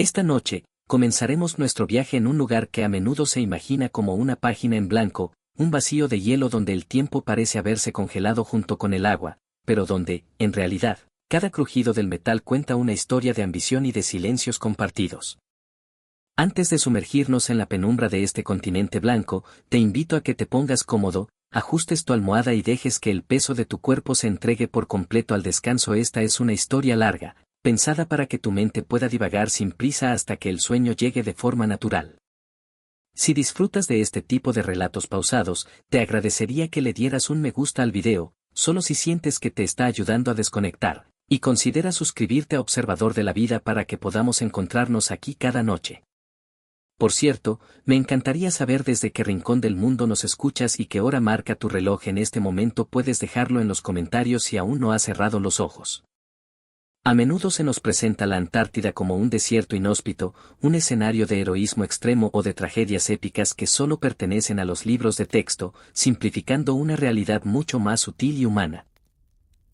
Esta noche, comenzaremos nuestro viaje en un lugar que a menudo se imagina como una página en blanco, un vacío de hielo donde el tiempo parece haberse congelado junto con el agua, pero donde, en realidad, cada crujido del metal cuenta una historia de ambición y de silencios compartidos. Antes de sumergirnos en la penumbra de este continente blanco, te invito a que te pongas cómodo, ajustes tu almohada y dejes que el peso de tu cuerpo se entregue por completo al descanso. Esta es una historia larga, pensada para que tu mente pueda divagar sin prisa hasta que el sueño llegue de forma natural. Si disfrutas de este tipo de relatos pausados, te agradecería que le dieras un me gusta al video, solo si sientes que te está ayudando a desconectar, y considera suscribirte a Observador de la Vida para que podamos encontrarnos aquí cada noche. Por cierto, me encantaría saber desde qué rincón del mundo nos escuchas y qué hora marca tu reloj en este momento. Puedes dejarlo en los comentarios si aún no has cerrado los ojos. A menudo se nos presenta la Antártida como un desierto inhóspito, un escenario de heroísmo extremo o de tragedias épicas que solo pertenecen a los libros de texto, simplificando una realidad mucho más sutil y humana.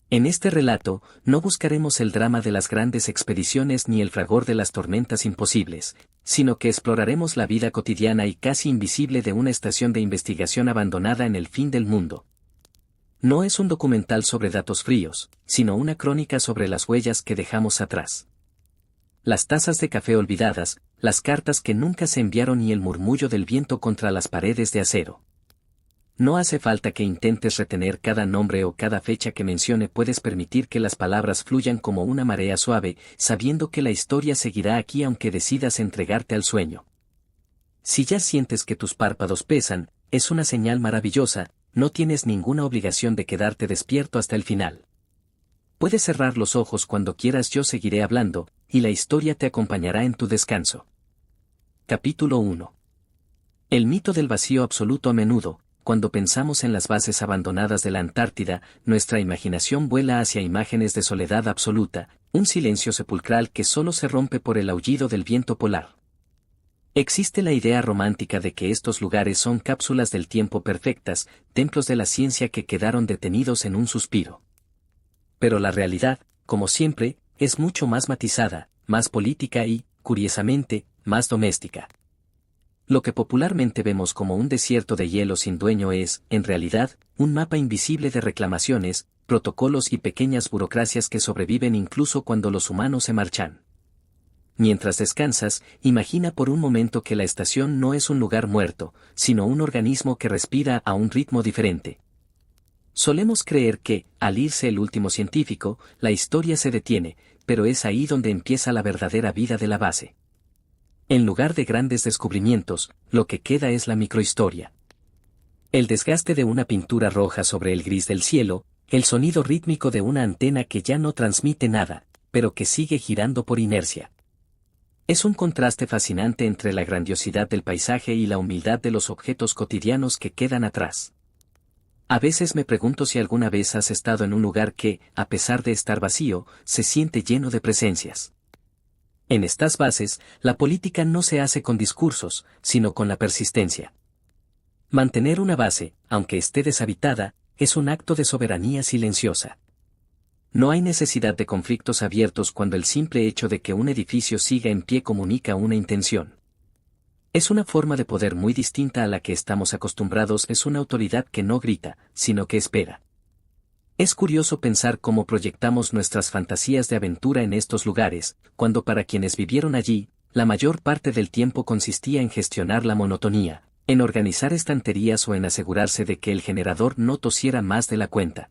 En este relato, no buscaremos el drama de las grandes expediciones ni el fragor de las tormentas imposibles, sino que exploraremos la vida cotidiana y casi invisible de una estación de investigación abandonada en el fin del mundo. No es un documental sobre datos fríos, sino una crónica sobre las huellas que dejamos atrás. Las tazas de café olvidadas, las cartas que nunca se enviaron y el murmullo del viento contra las paredes de acero. No hace falta que intentes retener cada nombre o cada fecha que mencione. Puedes permitir que las palabras fluyan como una marea suave, sabiendo que la historia seguirá aquí aunque decidas entregarte al sueño. Si ya sientes que tus párpados pesan, es una señal maravillosa, no tienes ninguna obligación de quedarte despierto hasta el final. Puedes cerrar los ojos cuando quieras, yo seguiré hablando, y la historia te acompañará en tu descanso. Capítulo 1. El mito del vacío absoluto. A menudo, cuando pensamos en las bases abandonadas de la Antártida, nuestra imaginación vuela hacia imágenes de soledad absoluta, un silencio sepulcral que solo se rompe por el aullido del viento polar. Existe la idea romántica de que estos lugares son cápsulas del tiempo perfectas, templos de la ciencia que quedaron detenidos en un suspiro. Pero la realidad, como siempre, es mucho más matizada, más política y, curiosamente, más doméstica. Lo que popularmente vemos como un desierto de hielo sin dueño es, en realidad, un mapa invisible de reclamaciones, protocolos y pequeñas burocracias que sobreviven incluso cuando los humanos se marchan. Mientras descansas, imagina por un momento que la estación no es un lugar muerto, sino un organismo que respira a un ritmo diferente. Solemos creer que, al irse el último científico, la historia se detiene, pero es ahí donde empieza la verdadera vida de la base. En lugar de grandes descubrimientos, lo que queda es la microhistoria. El desgaste de una pintura roja sobre el gris del cielo, el sonido rítmico de una antena que ya no transmite nada, pero que sigue girando por inercia. Es un contraste fascinante entre la grandiosidad del paisaje y la humildad de los objetos cotidianos que quedan atrás. A veces me pregunto si alguna vez has estado en un lugar que, a pesar de estar vacío, se siente lleno de presencias. En estas bases, la política no se hace con discursos, sino con la persistencia. Mantener una base, aunque esté deshabitada, es un acto de soberanía silenciosa. No hay necesidad de conflictos abiertos cuando el simple hecho de que un edificio siga en pie comunica una intención. Es una forma de poder muy distinta a la que estamos acostumbrados. Es una autoridad que no grita, sino que espera. Es curioso pensar cómo proyectamos nuestras fantasías de aventura en estos lugares, cuando para quienes vivieron allí, la mayor parte del tiempo consistía en gestionar la monotonía, en organizar estanterías o en asegurarse de que el generador no tosiera más de la cuenta.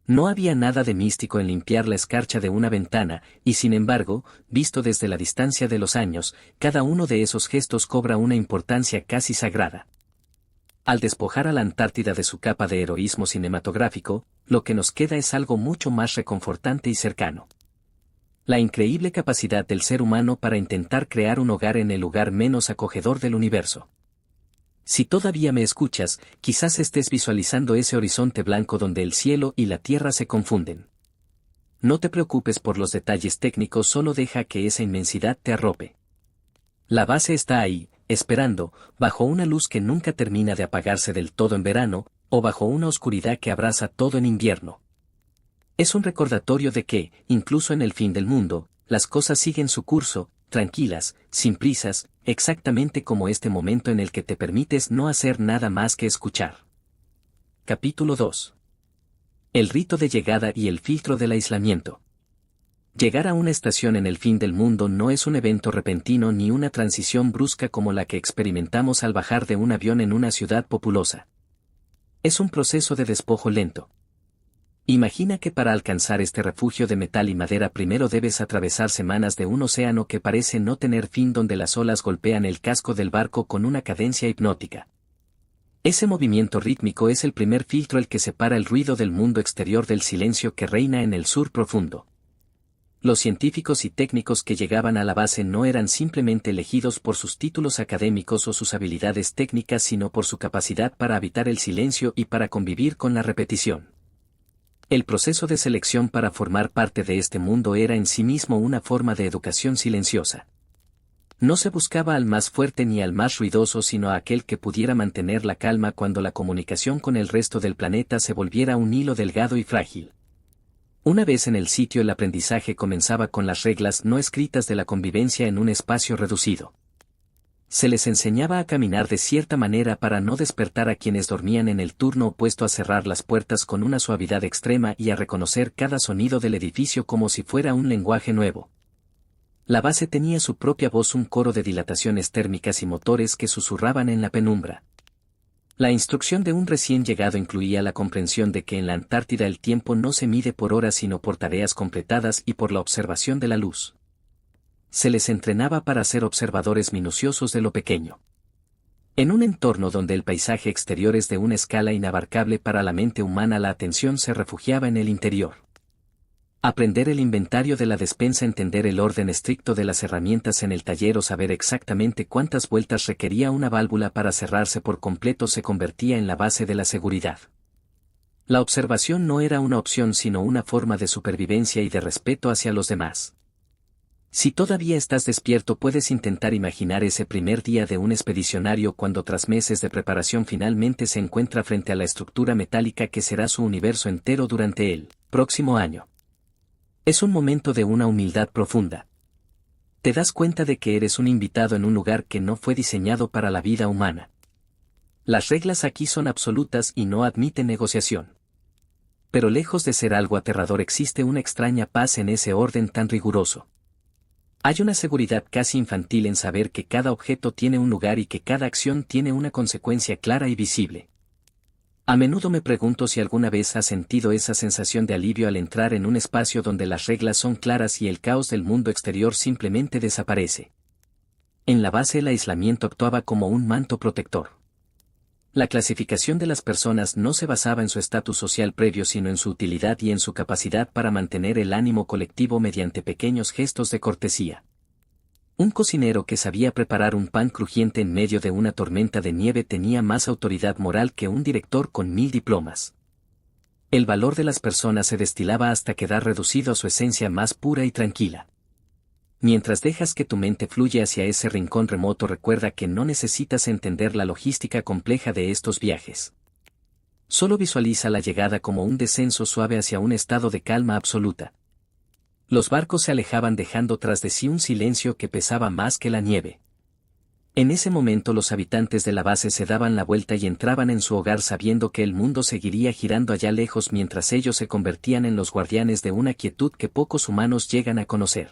No había nada de místico en limpiar la escarcha de una ventana, y sin embargo, visto desde la distancia de los años, cada uno de esos gestos cobra una importancia casi sagrada. Al despojar a la Antártida de su capa de heroísmo cinematográfico, lo que nos queda es algo mucho más reconfortante y cercano. La increíble capacidad del ser humano para intentar crear un hogar en el lugar menos acogedor del universo. Si todavía me escuchas, quizás estés visualizando ese horizonte blanco donde el cielo y la tierra se confunden. No te preocupes por los detalles técnicos, solo deja que esa inmensidad te arrope. La base está ahí, esperando, bajo una luz que nunca termina de apagarse del todo en verano, o bajo una oscuridad que abraza todo en invierno. Es un recordatorio de que, incluso en el fin del mundo, las cosas siguen su curso, tranquilas, sin prisas, exactamente como este momento en el que te permites no hacer nada más que escuchar. Capítulo 2. El rito de llegada y el filtro del aislamiento. Llegar a una estación en el fin del mundo no es un evento repentino ni una transición brusca como la que experimentamos al bajar de un avión en una ciudad populosa. Es un proceso de despojo lento. Imagina que para alcanzar este refugio de metal y madera primero debes atravesar semanas de un océano que parece no tener fin, donde las olas golpean el casco del barco con una cadencia hipnótica. Ese movimiento rítmico es el primer filtro, el que separa el ruido del mundo exterior del silencio que reina en el sur profundo. Los científicos y técnicos que llegaban a la base no eran simplemente elegidos por sus títulos académicos o sus habilidades técnicas, sino por su capacidad para habitar el silencio y para convivir con la repetición. El proceso de selección para formar parte de este mundo era en sí mismo una forma de educación silenciosa. No se buscaba al más fuerte ni al más ruidoso, sino a aquel que pudiera mantener la calma cuando la comunicación con el resto del planeta se volviera un hilo delgado y frágil. Una vez en el sitio, el aprendizaje comenzaba con las reglas no escritas de la convivencia en un espacio reducido. Se les enseñaba a caminar de cierta manera para no despertar a quienes dormían en el turno opuesto, a cerrar las puertas con una suavidad extrema y a reconocer cada sonido del edificio como si fuera un lenguaje nuevo. La base tenía su propia voz, un coro de dilataciones térmicas y motores que susurraban en la penumbra. La instrucción de un recién llegado incluía la comprensión de que en la Antártida el tiempo no se mide por horas sino por tareas completadas y por la observación de la luz. Se les entrenaba para ser observadores minuciosos de lo pequeño. En un entorno donde el paisaje exterior es de una escala inabarcable para la mente humana, la atención se refugiaba en el interior. Aprender el inventario de la despensa, entender el orden estricto de las herramientas en el taller o saber exactamente cuántas vueltas requería una válvula para cerrarse por completo se convertía en la base de la seguridad. La observación no era una opción sino una forma de supervivencia y de respeto hacia los demás. Si todavía estás despierto, puedes intentar imaginar ese primer día de un expedicionario cuando tras meses de preparación finalmente se encuentra frente a la estructura metálica que será su universo entero durante el próximo año. Es un momento de una humildad profunda. Te das cuenta de que eres un invitado en un lugar que no fue diseñado para la vida humana. Las reglas aquí son absolutas y no admiten negociación. Pero lejos de ser algo aterrador, existe una extraña paz en ese orden tan riguroso. Hay una seguridad casi infantil en saber que cada objeto tiene un lugar y que cada acción tiene una consecuencia clara y visible. A menudo me pregunto si alguna vez has sentido esa sensación de alivio al entrar en un espacio donde las reglas son claras y el caos del mundo exterior simplemente desaparece. En la base, el aislamiento actuaba como un manto protector. La clasificación de las personas no se basaba en su estatus social previo sino en su utilidad y en su capacidad para mantener el ánimo colectivo mediante pequeños gestos de cortesía. Un cocinero que sabía preparar un pan crujiente en medio de una tormenta de nieve tenía más autoridad moral que un director con 1000 diplomas. El valor de las personas se destilaba hasta quedar reducido a su esencia más pura y tranquila. Mientras dejas que tu mente fluya hacia ese rincón remoto, recuerda que no necesitas entender la logística compleja de estos viajes. Solo visualiza la llegada como un descenso suave hacia un estado de calma absoluta. Los barcos se alejaban dejando tras de sí un silencio que pesaba más que la nieve. En ese momento los habitantes de la base se daban la vuelta y entraban en su hogar sabiendo que el mundo seguiría girando allá lejos mientras ellos se convertían en los guardianes de una quietud que pocos humanos llegan a conocer.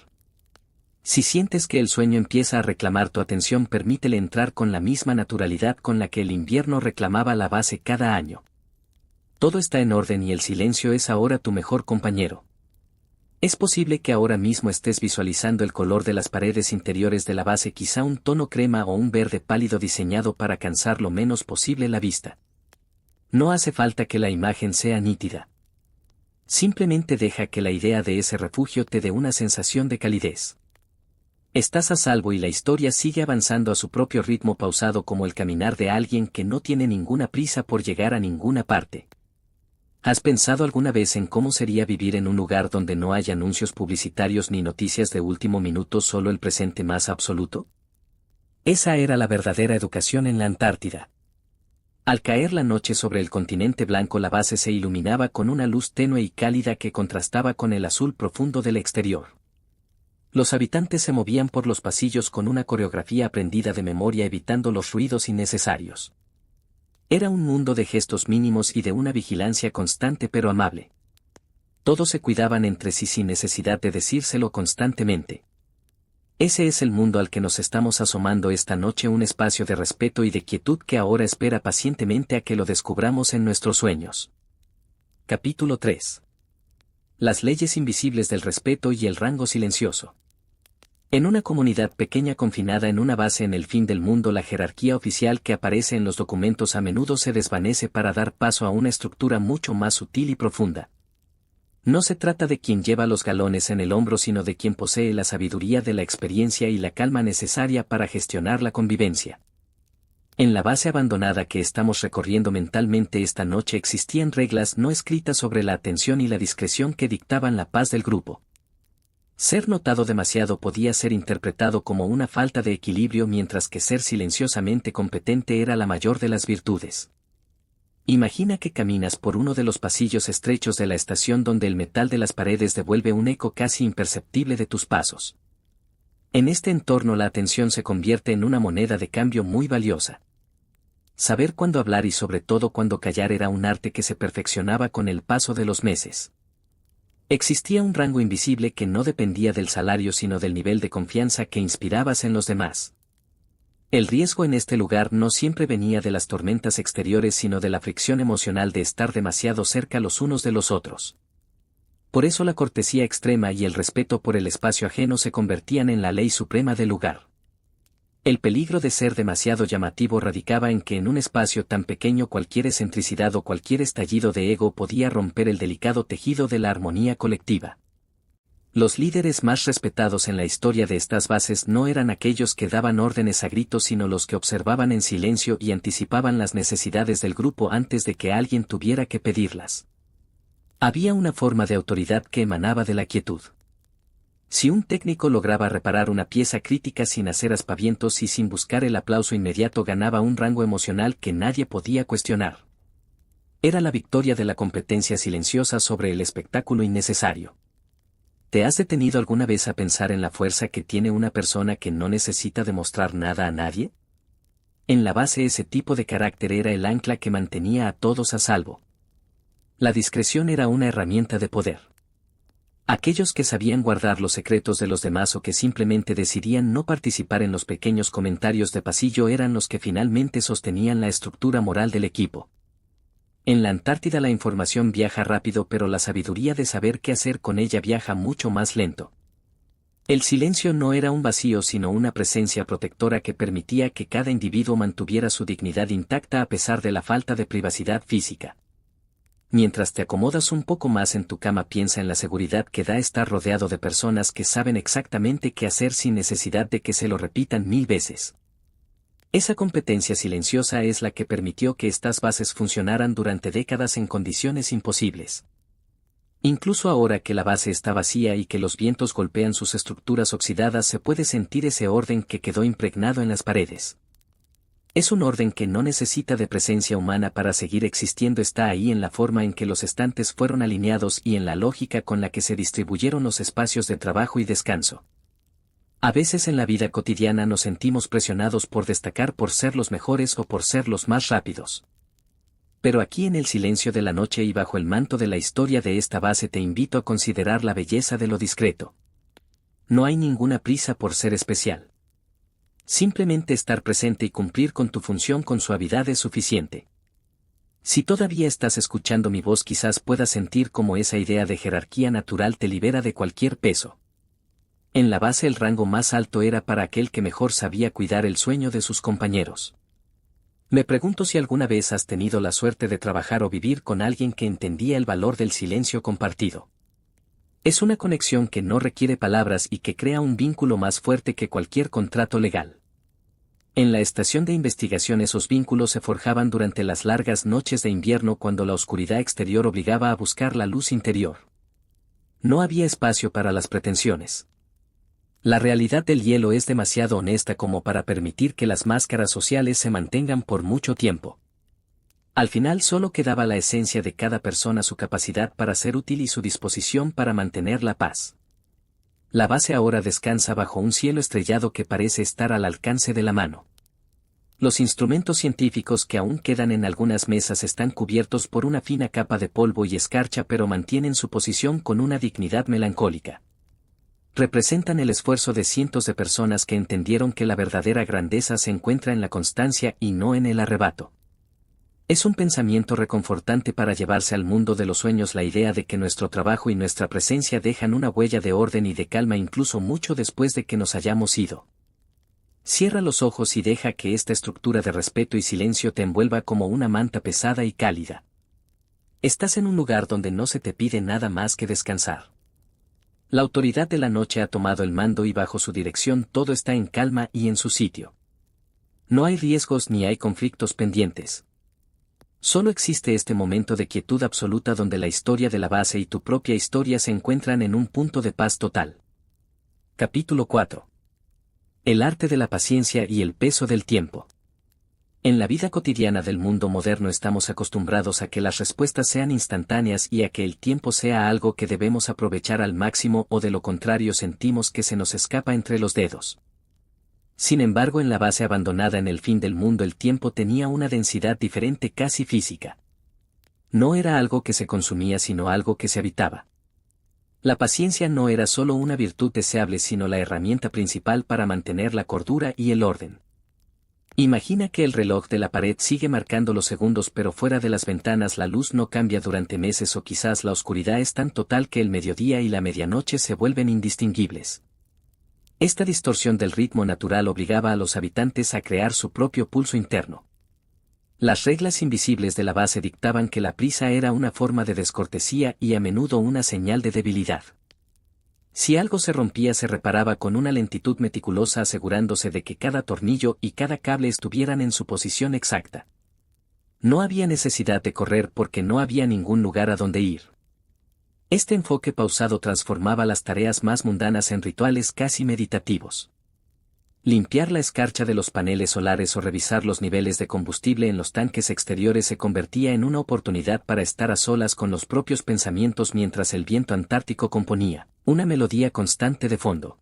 Si sientes que el sueño empieza a reclamar tu atención, permítele entrar con la misma naturalidad con la que el invierno reclamaba la base cada año. Todo está en orden y el silencio es ahora tu mejor compañero. Es posible que ahora mismo estés visualizando el color de las paredes interiores de la base, quizá un tono crema o un verde pálido diseñado para cansar lo menos posible la vista. No hace falta que la imagen sea nítida. Simplemente deja que la idea de ese refugio te dé una sensación de calidez. Estás a salvo y la historia sigue avanzando a su propio ritmo pausado, como el caminar de alguien que no tiene ninguna prisa por llegar a ninguna parte. ¿Has pensado alguna vez en cómo sería vivir en un lugar donde no hay anuncios publicitarios ni noticias de último minuto, solo el presente más absoluto? Esa era la verdadera educación en la Antártida. Al caer la noche sobre el continente blanco, la base se iluminaba con una luz tenue y cálida que contrastaba con el azul profundo del exterior. Los habitantes se movían por los pasillos con una coreografía aprendida de memoria evitando los ruidos innecesarios. Era un mundo de gestos mínimos y de una vigilancia constante pero amable. Todos se cuidaban entre sí sin necesidad de decírselo constantemente. Ese es el mundo al que nos estamos asomando esta noche, un espacio de respeto y de quietud que ahora espera pacientemente a que lo descubramos en nuestros sueños. Capítulo 3. Las leyes invisibles del respeto y el rango silencioso. En una comunidad pequeña confinada en una base en el fin del mundo, la jerarquía oficial que aparece en los documentos a menudo se desvanece para dar paso a una estructura mucho más sutil y profunda. No se trata de quien lleva los galones en el hombro, sino de quien posee la sabiduría de la experiencia y la calma necesaria para gestionar la convivencia. En la base abandonada que estamos recorriendo mentalmente esta noche existían reglas no escritas sobre la atención y la discreción que dictaban la paz del grupo. Ser notado demasiado podía ser interpretado como una falta de equilibrio, mientras que ser silenciosamente competente era la mayor de las virtudes. Imagina que caminas por uno de los pasillos estrechos de la estación donde el metal de las paredes devuelve un eco casi imperceptible de tus pasos. En este entorno la atención se convierte en una moneda de cambio muy valiosa. Saber cuándo hablar y sobre todo cuándo callar era un arte que se perfeccionaba con el paso de los meses. Existía un rango invisible que no dependía del salario sino del nivel de confianza que inspirabas en los demás. El riesgo en este lugar no siempre venía de las tormentas exteriores sino de la fricción emocional de estar demasiado cerca los unos de los otros. Por eso la cortesía extrema y el respeto por el espacio ajeno se convertían en la ley suprema del lugar. El peligro de ser demasiado llamativo radicaba en que en un espacio tan pequeño cualquier excentricidad o cualquier estallido de ego podía romper el delicado tejido de la armonía colectiva. Los líderes más respetados en la historia de estas bases no eran aquellos que daban órdenes a gritos sino los que observaban en silencio y anticipaban las necesidades del grupo antes de que alguien tuviera que pedirlas. Había una forma de autoridad que emanaba de la quietud. Si un técnico lograba reparar una pieza crítica sin hacer aspavientos y sin buscar el aplauso inmediato, ganaba un rango emocional que nadie podía cuestionar. Era la victoria de la competencia silenciosa sobre el espectáculo innecesario. ¿Te has detenido alguna vez a pensar en la fuerza que tiene una persona que no necesita demostrar nada a nadie? En la base ese tipo de carácter era el ancla que mantenía a todos a salvo. La discreción era una herramienta de poder. Aquellos que sabían guardar los secretos de los demás o que simplemente decidían no participar en los pequeños comentarios de pasillo eran los que finalmente sostenían la estructura moral del equipo. En la Antártida la información viaja rápido, pero la sabiduría de saber qué hacer con ella viaja mucho más lento. El silencio no era un vacío sino una presencia protectora que permitía que cada individuo mantuviera su dignidad intacta a pesar de la falta de privacidad física. Mientras te acomodas un poco más en tu cama, piensa en la seguridad que da estar rodeado de personas que saben exactamente qué hacer sin necesidad de que se lo repitan 1000 veces. Esa competencia silenciosa es la que permitió que estas bases funcionaran durante décadas en condiciones imposibles. Incluso ahora que la base está vacía y que los vientos golpean sus estructuras oxidadas, se puede sentir ese orden que quedó impregnado en las paredes. Es un orden que no necesita de presencia humana para seguir existiendo, está ahí en la forma en que los estantes fueron alineados y en la lógica con la que se distribuyeron los espacios de trabajo y descanso. A veces en la vida cotidiana nos sentimos presionados por destacar, por ser los mejores o por ser los más rápidos. Pero aquí en el silencio de la noche y bajo el manto de la historia de esta base te invito a considerar la belleza de lo discreto. No hay ninguna prisa por ser especial. Simplemente estar presente y cumplir con tu función con suavidad es suficiente. Si todavía estás escuchando mi voz, quizás puedas sentir cómo esa idea de jerarquía natural te libera de cualquier peso. En la base el rango más alto era para aquel que mejor sabía cuidar el sueño de sus compañeros. Me pregunto si alguna vez has tenido la suerte de trabajar o vivir con alguien que entendía el valor del silencio compartido. Es una conexión que no requiere palabras y que crea un vínculo más fuerte que cualquier contrato legal. En la estación de investigación esos vínculos se forjaban durante las largas noches de invierno cuando la oscuridad exterior obligaba a buscar la luz interior. No había espacio para las pretensiones. La realidad del hielo es demasiado honesta como para permitir que las máscaras sociales se mantengan por mucho tiempo. Al final solo quedaba la esencia de cada persona, su capacidad para ser útil y su disposición para mantener la paz. La base ahora descansa bajo un cielo estrellado que parece estar al alcance de la mano. Los instrumentos científicos que aún quedan en algunas mesas están cubiertos por una fina capa de polvo y escarcha, pero mantienen su posición con una dignidad melancólica. Representan el esfuerzo de cientos de personas que entendieron que la verdadera grandeza se encuentra en la constancia y no en el arrebato. Es un pensamiento reconfortante para llevarse al mundo de los sueños la idea de que nuestro trabajo y nuestra presencia dejan una huella de orden y de calma incluso mucho después de que nos hayamos ido. Cierra los ojos y deja que esta estructura de respeto y silencio te envuelva como una manta pesada y cálida. Estás en un lugar donde no se te pide nada más que descansar. La autoridad de la noche ha tomado el mando y bajo su dirección todo está en calma y en su sitio. No hay riesgos ni hay conflictos pendientes. Solo existe este momento de quietud absoluta donde la historia de la base y tu propia historia se encuentran en un punto de paz total. Capítulo 4. El arte de la paciencia y el peso del tiempo. En la vida cotidiana del mundo moderno estamos acostumbrados a que las respuestas sean instantáneas y a que el tiempo sea algo que debemos aprovechar al máximo, o de lo contrario sentimos que se nos escapa entre los dedos. Sin embargo, en la base abandonada en el fin del mundo el tiempo tenía una densidad diferente, casi física. No era algo que se consumía sino algo que se habitaba. La paciencia no era solo una virtud deseable sino la herramienta principal para mantener la cordura y el orden. Imagina que el reloj de la pared sigue marcando los segundos, pero fuera de las ventanas la luz no cambia durante meses, o quizás la oscuridad es tan total que el mediodía y la medianoche se vuelven indistinguibles. Esta distorsión del ritmo natural obligaba a los habitantes a crear su propio pulso interno. Las reglas invisibles de la base dictaban que la prisa era una forma de descortesía y a menudo una señal de debilidad. Si algo se rompía se reparaba con una lentitud meticulosa, asegurándose de que cada tornillo y cada cable estuvieran en su posición exacta. No había necesidad de correr porque no había ningún lugar a donde ir. Este enfoque pausado transformaba las tareas más mundanas en rituales casi meditativos. Limpiar la escarcha de los paneles solares o revisar los niveles de combustible en los tanques exteriores se convertía en una oportunidad para estar a solas con los propios pensamientos mientras el viento antártico componía una melodía constante de fondo.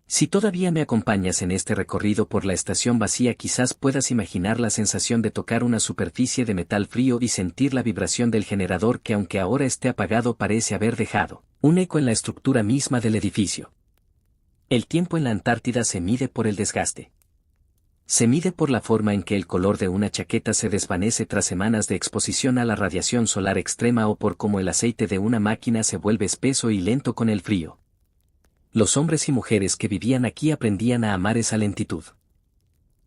Si todavía me acompañas en este recorrido por la estación vacía, quizás puedas imaginar la sensación de tocar una superficie de metal frío y sentir la vibración del generador que, aunque ahora esté apagado, parece haber dejado un eco en la estructura misma del edificio. El tiempo en la Antártida se mide por el desgaste. Se mide por la forma en que el color de una chaqueta se desvanece tras semanas de exposición a la radiación solar extrema, o por cómo el aceite de una máquina se vuelve espeso y lento con el frío. Los hombres y mujeres que vivían aquí aprendían a amar esa lentitud.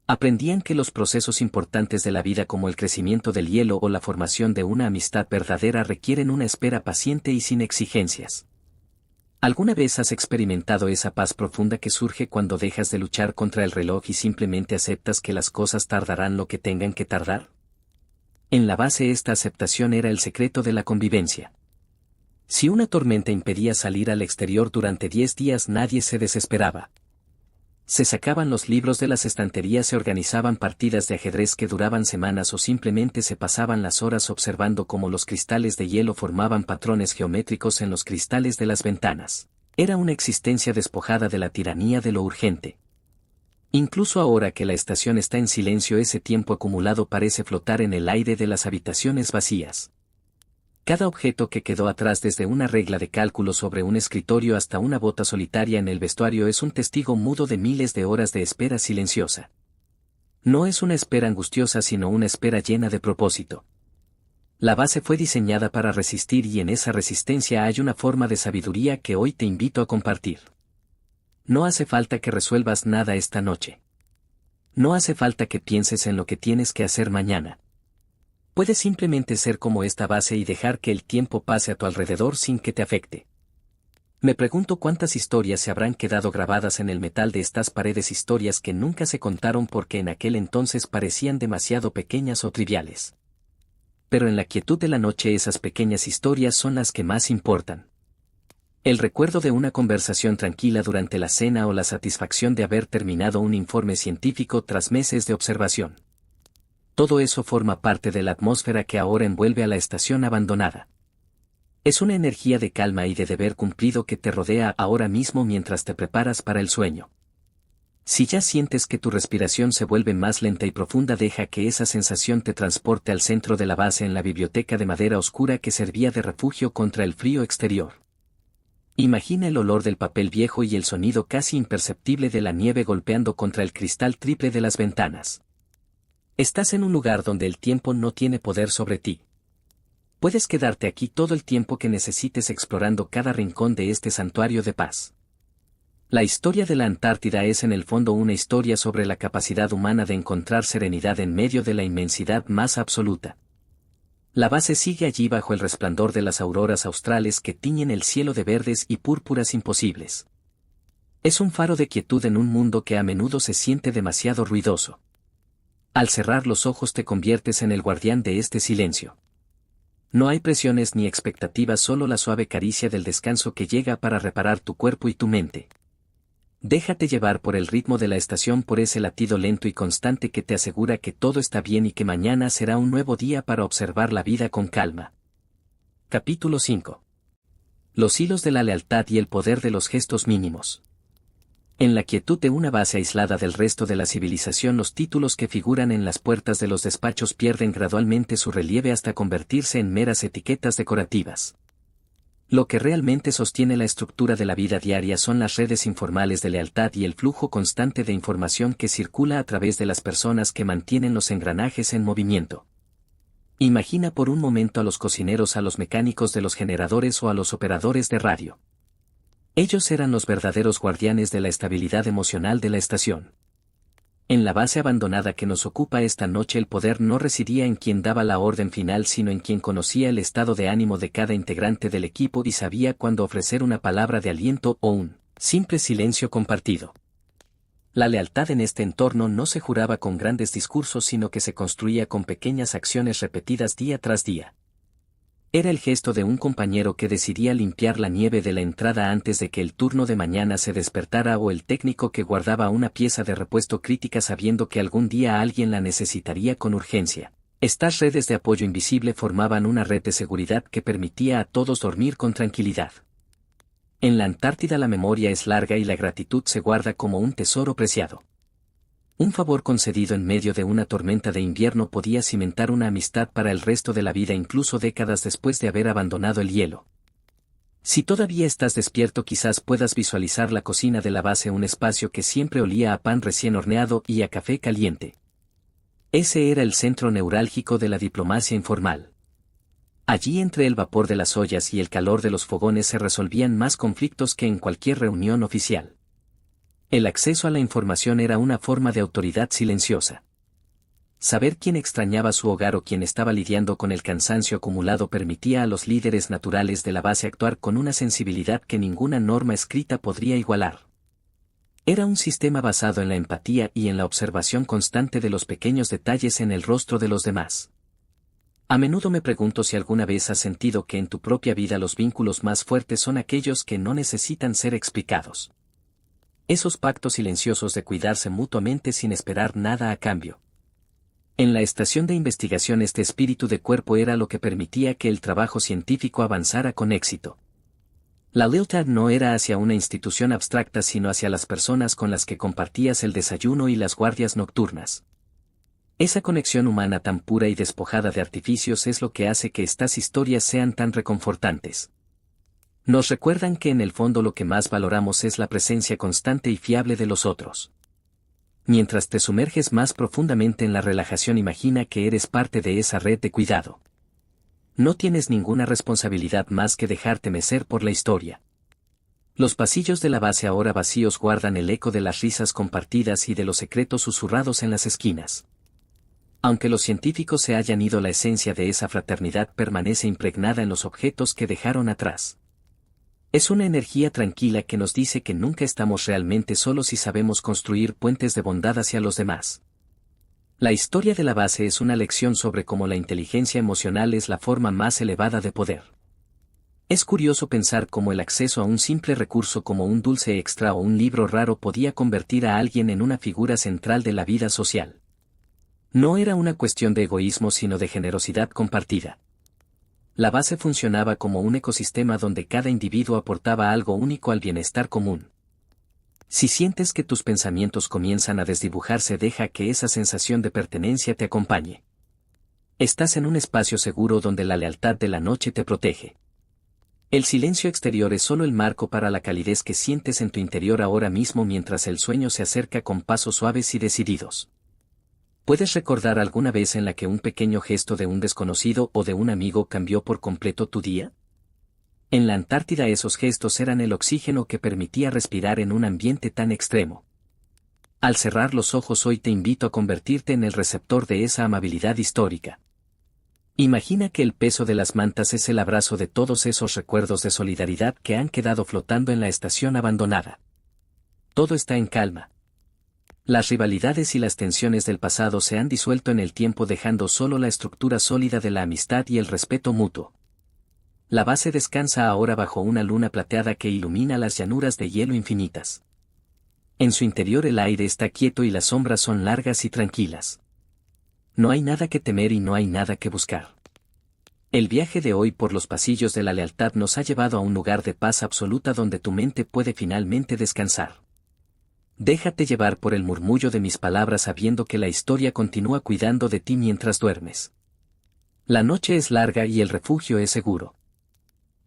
Aprendían que los procesos importantes de la vida, como el crecimiento del hielo o la formación de una amistad verdadera, requieren una espera paciente y sin exigencias. ¿Alguna vez has experimentado esa paz profunda que surge cuando dejas de luchar contra el reloj y simplemente aceptas que las cosas tardarán lo que tengan que tardar? En la base esta aceptación era el secreto de la convivencia. Si una tormenta impedía salir al exterior durante 10 días, nadie se desesperaba. Se sacaban los libros de las estanterías, se organizaban partidas de ajedrez que duraban semanas, o simplemente se pasaban las horas observando cómo los cristales de hielo formaban patrones geométricos en los cristales de las ventanas. Era una existencia despojada de la tiranía de lo urgente. Incluso ahora que la estación está en silencio, ese tiempo acumulado parece flotar en el aire de las habitaciones vacías. Cada objeto que quedó atrás, desde una regla de cálculo sobre un escritorio hasta una bota solitaria en el vestuario, es un testigo mudo de miles de horas de espera silenciosa. No es una espera angustiosa sino una espera llena de propósito. La base fue diseñada para resistir, y en esa resistencia hay una forma de sabiduría que hoy te invito a compartir. No hace falta que resuelvas nada esta noche. No hace falta que pienses en lo que tienes que hacer mañana. Puedes simplemente ser como esta base y dejar que el tiempo pase a tu alrededor sin que te afecte. Me pregunto cuántas historias se habrán quedado grabadas en el metal de estas paredes, historias que nunca se contaron porque en aquel entonces parecían demasiado pequeñas o triviales. Pero en la quietud de la noche esas pequeñas historias son las que más importan. El recuerdo de una conversación tranquila durante la cena, o la satisfacción de haber terminado un informe científico tras meses de observación. Todo eso forma parte de la atmósfera que ahora envuelve a la estación abandonada. Es una energía de calma y de deber cumplido que te rodea ahora mismo mientras te preparas para el sueño. Si ya sientes que tu respiración se vuelve más lenta y profunda, deja que esa sensación te transporte al centro de la base, en la biblioteca de madera oscura que servía de refugio contra el frío exterior. Imagina el olor del papel viejo y el sonido casi imperceptible de la nieve golpeando contra el cristal triple de las ventanas. Estás en un lugar donde el tiempo no tiene poder sobre ti. Puedes quedarte aquí todo el tiempo que necesites explorando cada rincón de este santuario de paz. La historia de la Antártida es en el fondo una historia sobre la capacidad humana de encontrar serenidad en medio de la inmensidad más absoluta. La base sigue allí bajo el resplandor de las auroras australes que tiñen el cielo de verdes y púrpuras imposibles. Es un faro de quietud en un mundo que a menudo se siente demasiado ruidoso. Al cerrar los ojos te conviertes en el guardián de este silencio. No hay presiones ni expectativas, solo la suave caricia del descanso que llega para reparar tu cuerpo y tu mente. Déjate llevar por el ritmo de la estación, por ese latido lento y constante que te asegura que todo está bien y que mañana será un nuevo día para observar la vida con calma. Capítulo 5. Los hilos de la lealtad y el poder de los gestos mínimos. En la quietud de una base aislada del resto de la civilización, los títulos que figuran en las puertas de los despachos pierden gradualmente su relieve hasta convertirse en meras etiquetas decorativas. Lo que realmente sostiene la estructura de la vida diaria son las redes informales de lealtad y el flujo constante de información que circula a través de las personas que mantienen los engranajes en movimiento. Imagina por un momento a los cocineros, a los mecánicos de los generadores o a los operadores de radio. Ellos eran los verdaderos guardianes de la estabilidad emocional de la estación. En la base abandonada que nos ocupa esta noche, el poder no residía en quien daba la orden final, sino en quien conocía el estado de ánimo de cada integrante del equipo y sabía cuándo ofrecer una palabra de aliento o un simple silencio compartido. La lealtad en este entorno no se juraba con grandes discursos, sino que se construía con pequeñas acciones repetidas día tras día. Era el gesto de un compañero que decidía limpiar la nieve de la entrada antes de que el turno de mañana se despertara, o el técnico que guardaba una pieza de repuesto crítica sabiendo que algún día alguien la necesitaría con urgencia. Estas redes de apoyo invisible formaban una red de seguridad que permitía a todos dormir con tranquilidad. En la Antártida la memoria es larga y la gratitud se guarda como un tesoro preciado. Un favor concedido en medio de una tormenta de invierno podía cimentar una amistad para el resto de la vida, incluso décadas después de haber abandonado el hielo. Si todavía estás despierto, quizás puedas visualizar la cocina de la base, un espacio que siempre olía a pan recién horneado y a café caliente. Ese era el centro neurálgico de la diplomacia informal. Allí, entre el vapor de las ollas y el calor de los fogones, se resolvían más conflictos que en cualquier reunión oficial. El acceso a la información era una forma de autoridad silenciosa. Saber quién extrañaba su hogar o quién estaba lidiando con el cansancio acumulado permitía a los líderes naturales de la base actuar con una sensibilidad que ninguna norma escrita podría igualar. Era un sistema basado en la empatía y en la observación constante de los pequeños detalles en el rostro de los demás. A menudo me pregunto si alguna vez has sentido que en tu propia vida los vínculos más fuertes son aquellos que no necesitan ser explicados. Esos pactos silenciosos de cuidarse mutuamente sin esperar nada a cambio. En la estación de investigación, este espíritu de cuerpo era lo que permitía que el trabajo científico avanzara con éxito. La lealtad no era hacia una institución abstracta, sino hacia las personas con las que compartías el desayuno y las guardias nocturnas. Esa conexión humana tan pura y despojada de artificios es lo que hace que estas historias sean tan reconfortantes. Nos recuerdan que en el fondo lo que más valoramos es la presencia constante y fiable de los otros. Mientras te sumerges más profundamente en la relajación, imagina que eres parte de esa red de cuidado. No tienes ninguna responsabilidad más que dejarte mecer por la historia. Los pasillos de la base, ahora vacíos, guardan el eco de las risas compartidas y de los secretos susurrados en las esquinas. Aunque los científicos se hayan ido, la esencia de esa fraternidad permanece impregnada en los objetos que dejaron atrás. Es una energía tranquila que nos dice que nunca estamos realmente solos y sabemos construir puentes de bondad hacia los demás. La historia de la base es una lección sobre cómo la inteligencia emocional es la forma más elevada de poder. Es curioso pensar cómo el acceso a un simple recurso como un dulce extra o un libro raro podía convertir a alguien en una figura central de la vida social. No era una cuestión de egoísmo, sino de generosidad compartida. La base funcionaba como un ecosistema donde cada individuo aportaba algo único al bienestar común. Si sientes que tus pensamientos comienzan a desdibujarse, deja que esa sensación de pertenencia te acompañe. Estás en un espacio seguro donde la lealtad de la noche te protege. El silencio exterior es solo el marco para la calidez que sientes en tu interior ahora mismo mientras el sueño se acerca con pasos suaves y decididos. ¿Puedes recordar alguna vez en la que un pequeño gesto de un desconocido o de un amigo cambió por completo tu día? En la Antártida esos gestos eran el oxígeno que permitía respirar en un ambiente tan extremo. Al cerrar los ojos hoy te invito a convertirte en el receptor de esa amabilidad histórica. Imagina que el peso de las mantas es el abrazo de todos esos recuerdos de solidaridad que han quedado flotando en la estación abandonada. Todo está en calma. Las rivalidades y las tensiones del pasado se han disuelto en el tiempo, dejando solo la estructura sólida de la amistad y el respeto mutuo. La base descansa ahora bajo una luna plateada que ilumina las llanuras de hielo infinitas. En su interior el aire está quieto y las sombras son largas y tranquilas. No hay nada que temer y no hay nada que buscar. El viaje de hoy por los pasillos de la lealtad nos ha llevado a un lugar de paz absoluta donde tu mente puede finalmente descansar. Déjate llevar por el murmullo de mis palabras sabiendo que la historia continúa cuidando de ti mientras duermes. La noche es larga y el refugio es seguro.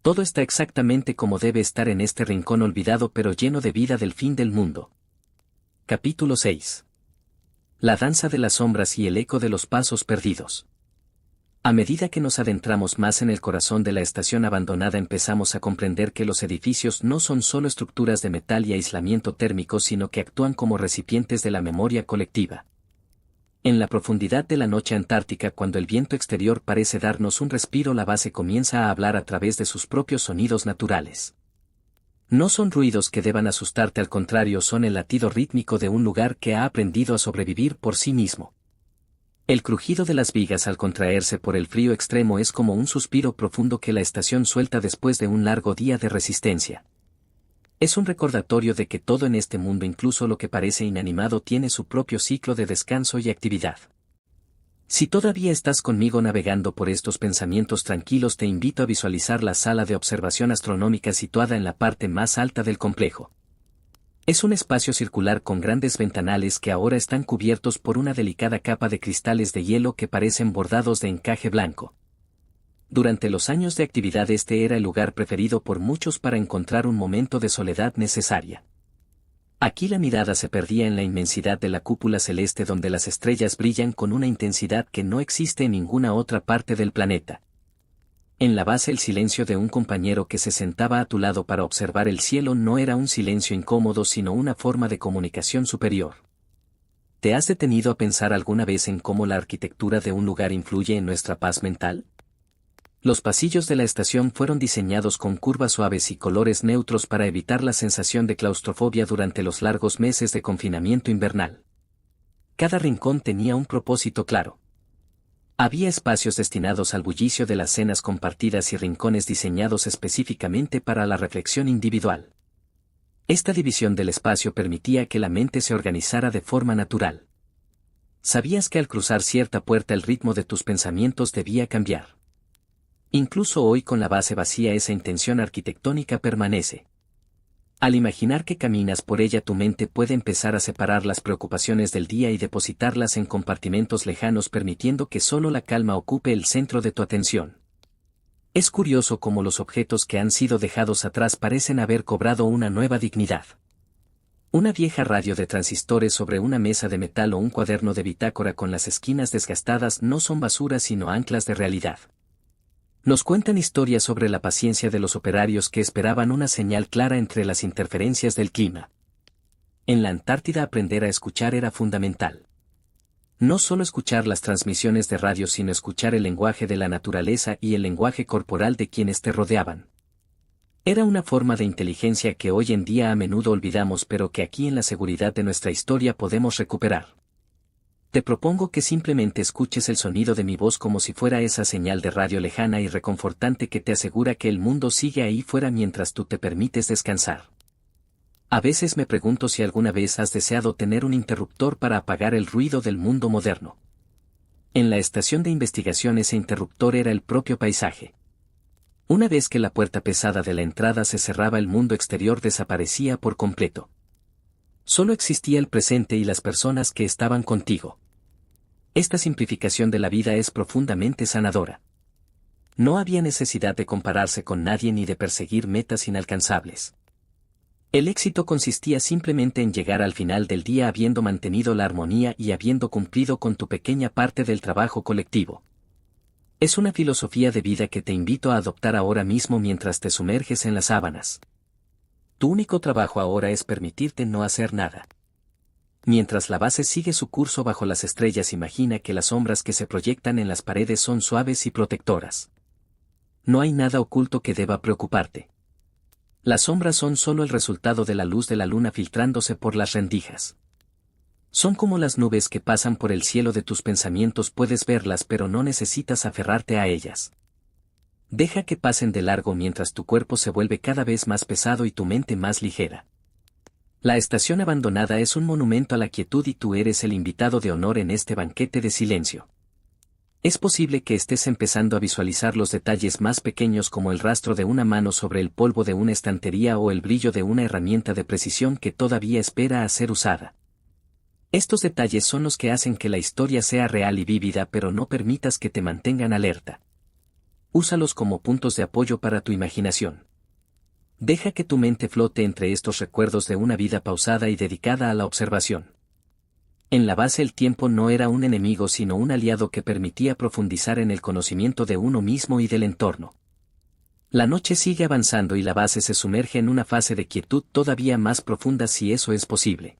Todo está exactamente como debe estar en este rincón olvidado pero lleno de vida del fin del mundo. Capítulo 6. La danza de las sombras y el eco de los pasos perdidos. A medida que nos adentramos más en el corazón de la estación abandonada empezamos a comprender que los edificios no son solo estructuras de metal y aislamiento térmico sino que actúan como recipientes de la memoria colectiva. En la profundidad de la noche antártica, cuando el viento exterior parece darnos un respiro, la base comienza a hablar a través de sus propios sonidos naturales. No son ruidos que deban asustarte, al contrario, son el latido rítmico de un lugar que ha aprendido a sobrevivir por sí mismo. El crujido de las vigas al contraerse por el frío extremo es como un suspiro profundo que la estación suelta después de un largo día de resistencia. Es un recordatorio de que todo en este mundo, incluso lo que parece inanimado, tiene su propio ciclo de descanso y actividad. Si todavía estás conmigo navegando por estos pensamientos tranquilos, te invito a visualizar la sala de observación astronómica situada en la parte más alta del complejo. Es un espacio circular con grandes ventanales que ahora están cubiertos por una delicada capa de cristales de hielo que parecen bordados de encaje blanco. Durante los años de actividad este era el lugar preferido por muchos para encontrar un momento de soledad necesaria. Aquí la mirada se perdía en la inmensidad de la cúpula celeste donde las estrellas brillan con una intensidad que no existe en ninguna otra parte del planeta. En la base el silencio de un compañero que se sentaba a tu lado para observar el cielo no era un silencio incómodo sino una forma de comunicación superior. ¿Te has detenido a pensar alguna vez en cómo la arquitectura de un lugar influye en nuestra paz mental? Los pasillos de la estación fueron diseñados con curvas suaves y colores neutros para evitar la sensación de claustrofobia durante los largos meses de confinamiento invernal. Cada rincón tenía un propósito claro. Había espacios destinados al bullicio de las cenas compartidas y rincones diseñados específicamente para la reflexión individual. Esta división del espacio permitía que la mente se organizara de forma natural. ¿Sabías que al cruzar cierta puerta el ritmo de tus pensamientos debía cambiar? Incluso hoy, con la base vacía, esa intención arquitectónica permanece. Al imaginar que caminas por ella, tu mente puede empezar a separar las preocupaciones del día y depositarlas en compartimentos lejanos, permitiendo que solo la calma ocupe el centro de tu atención. Es curioso cómo los objetos que han sido dejados atrás parecen haber cobrado una nueva dignidad. Una vieja radio de transistores sobre una mesa de metal o un cuaderno de bitácora con las esquinas desgastadas no son basura sino anclas de realidad. Nos cuentan historias sobre la paciencia de los operarios que esperaban una señal clara entre las interferencias del clima. En la Antártida aprender a escuchar era fundamental. No solo escuchar las transmisiones de radio sino escuchar el lenguaje de la naturaleza y el lenguaje corporal de quienes te rodeaban. Era una forma de inteligencia que hoy en día a menudo olvidamos pero que aquí en la seguridad de nuestra historia podemos recuperar. Te propongo que simplemente escuches el sonido de mi voz como si fuera esa señal de radio lejana y reconfortante que te asegura que el mundo sigue ahí fuera mientras tú te permites descansar. A veces me pregunto si alguna vez has deseado tener un interruptor para apagar el ruido del mundo moderno. En la estación de investigación ese interruptor era el propio paisaje. Una vez que la puerta pesada de la entrada se cerraba, el mundo exterior desaparecía por completo. Solo existía el presente y las personas que estaban contigo. Esta simplificación de la vida es profundamente sanadora. No había necesidad de compararse con nadie ni de perseguir metas inalcanzables. El éxito consistía simplemente en llegar al final del día habiendo mantenido la armonía y habiendo cumplido con tu pequeña parte del trabajo colectivo. Es una filosofía de vida que te invito a adoptar ahora mismo mientras te sumerges en las sábanas. Tu único trabajo ahora es permitirte no hacer nada. Mientras la base sigue su curso bajo las estrellas, imagina que las sombras que se proyectan en las paredes son suaves y protectoras. No hay nada oculto que deba preocuparte. Las sombras son solo el resultado de la luz de la luna filtrándose por las rendijas. Son como las nubes que pasan por el cielo de tus pensamientos, puedes verlas pero no necesitas aferrarte a ellas. Deja que pasen de largo mientras tu cuerpo se vuelve cada vez más pesado y tu mente más ligera. La estación abandonada es un monumento a la quietud y tú eres el invitado de honor en este banquete de silencio. Es posible que estés empezando a visualizar los detalles más pequeños como el rastro de una mano sobre el polvo de una estantería o el brillo de una herramienta de precisión que todavía espera a ser usada. Estos detalles son los que hacen que la historia sea real y vívida, pero no permitas que te mantengan alerta. Úsalos como puntos de apoyo para tu imaginación. Deja que tu mente flote entre estos recuerdos de una vida pausada y dedicada a la observación. En la base el tiempo no era un enemigo sino un aliado que permitía profundizar en el conocimiento de uno mismo y del entorno. La noche sigue avanzando y la base se sumerge en una fase de quietud todavía más profunda si eso es posible.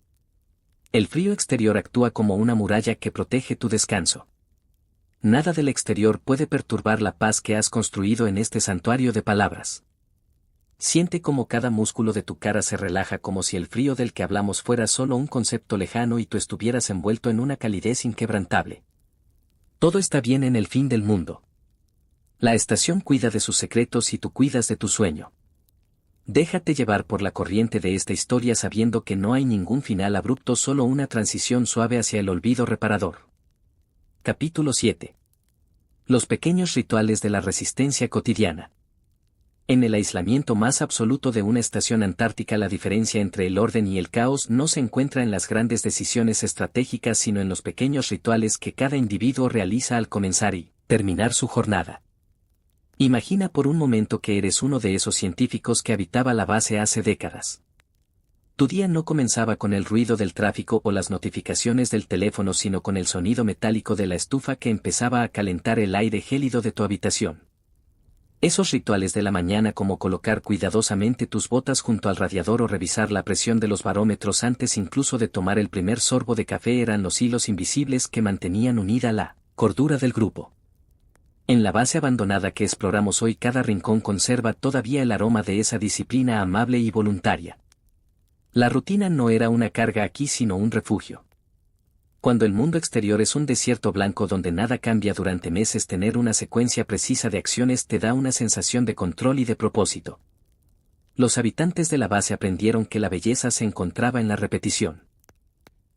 El frío exterior actúa como una muralla que protege tu descanso. Nada del exterior puede perturbar la paz que has construido en este santuario de palabras. Siente cómo cada músculo de tu cara se relaja, como si el frío del que hablamos fuera solo un concepto lejano y tú estuvieras envuelto en una calidez inquebrantable. Todo está bien en el fin del mundo. La estación cuida de sus secretos y tú cuidas de tu sueño. Déjate llevar por la corriente de esta historia sabiendo que no hay ningún final abrupto, solo una transición suave hacia el olvido reparador. Capítulo 7. Los pequeños rituales de la resistencia cotidiana. En el aislamiento más absoluto de una estación antártica, la diferencia entre el orden y el caos no se encuentra en las grandes decisiones estratégicas sino en los pequeños rituales que cada individuo realiza al comenzar y terminar su jornada. Imagina por un momento que eres uno de esos científicos que habitaba la base hace décadas. Tu día no comenzaba con el ruido del tráfico o las notificaciones del teléfono sino con el sonido metálico de la estufa que empezaba a calentar el aire gélido de tu habitación. Esos rituales de la mañana, como colocar cuidadosamente tus botas junto al radiador o revisar la presión de los barómetros antes incluso de tomar el primer sorbo de café, eran los hilos invisibles que mantenían unida la cordura del grupo. En la base abandonada que exploramos hoy, cada rincón conserva todavía el aroma de esa disciplina amable y voluntaria. La rutina no era una carga aquí sino un refugio. Cuando el mundo exterior es un desierto blanco donde nada cambia durante meses, tener una secuencia precisa de acciones te da una sensación de control y de propósito. Los habitantes de la base aprendieron que la belleza se encontraba en la repetición.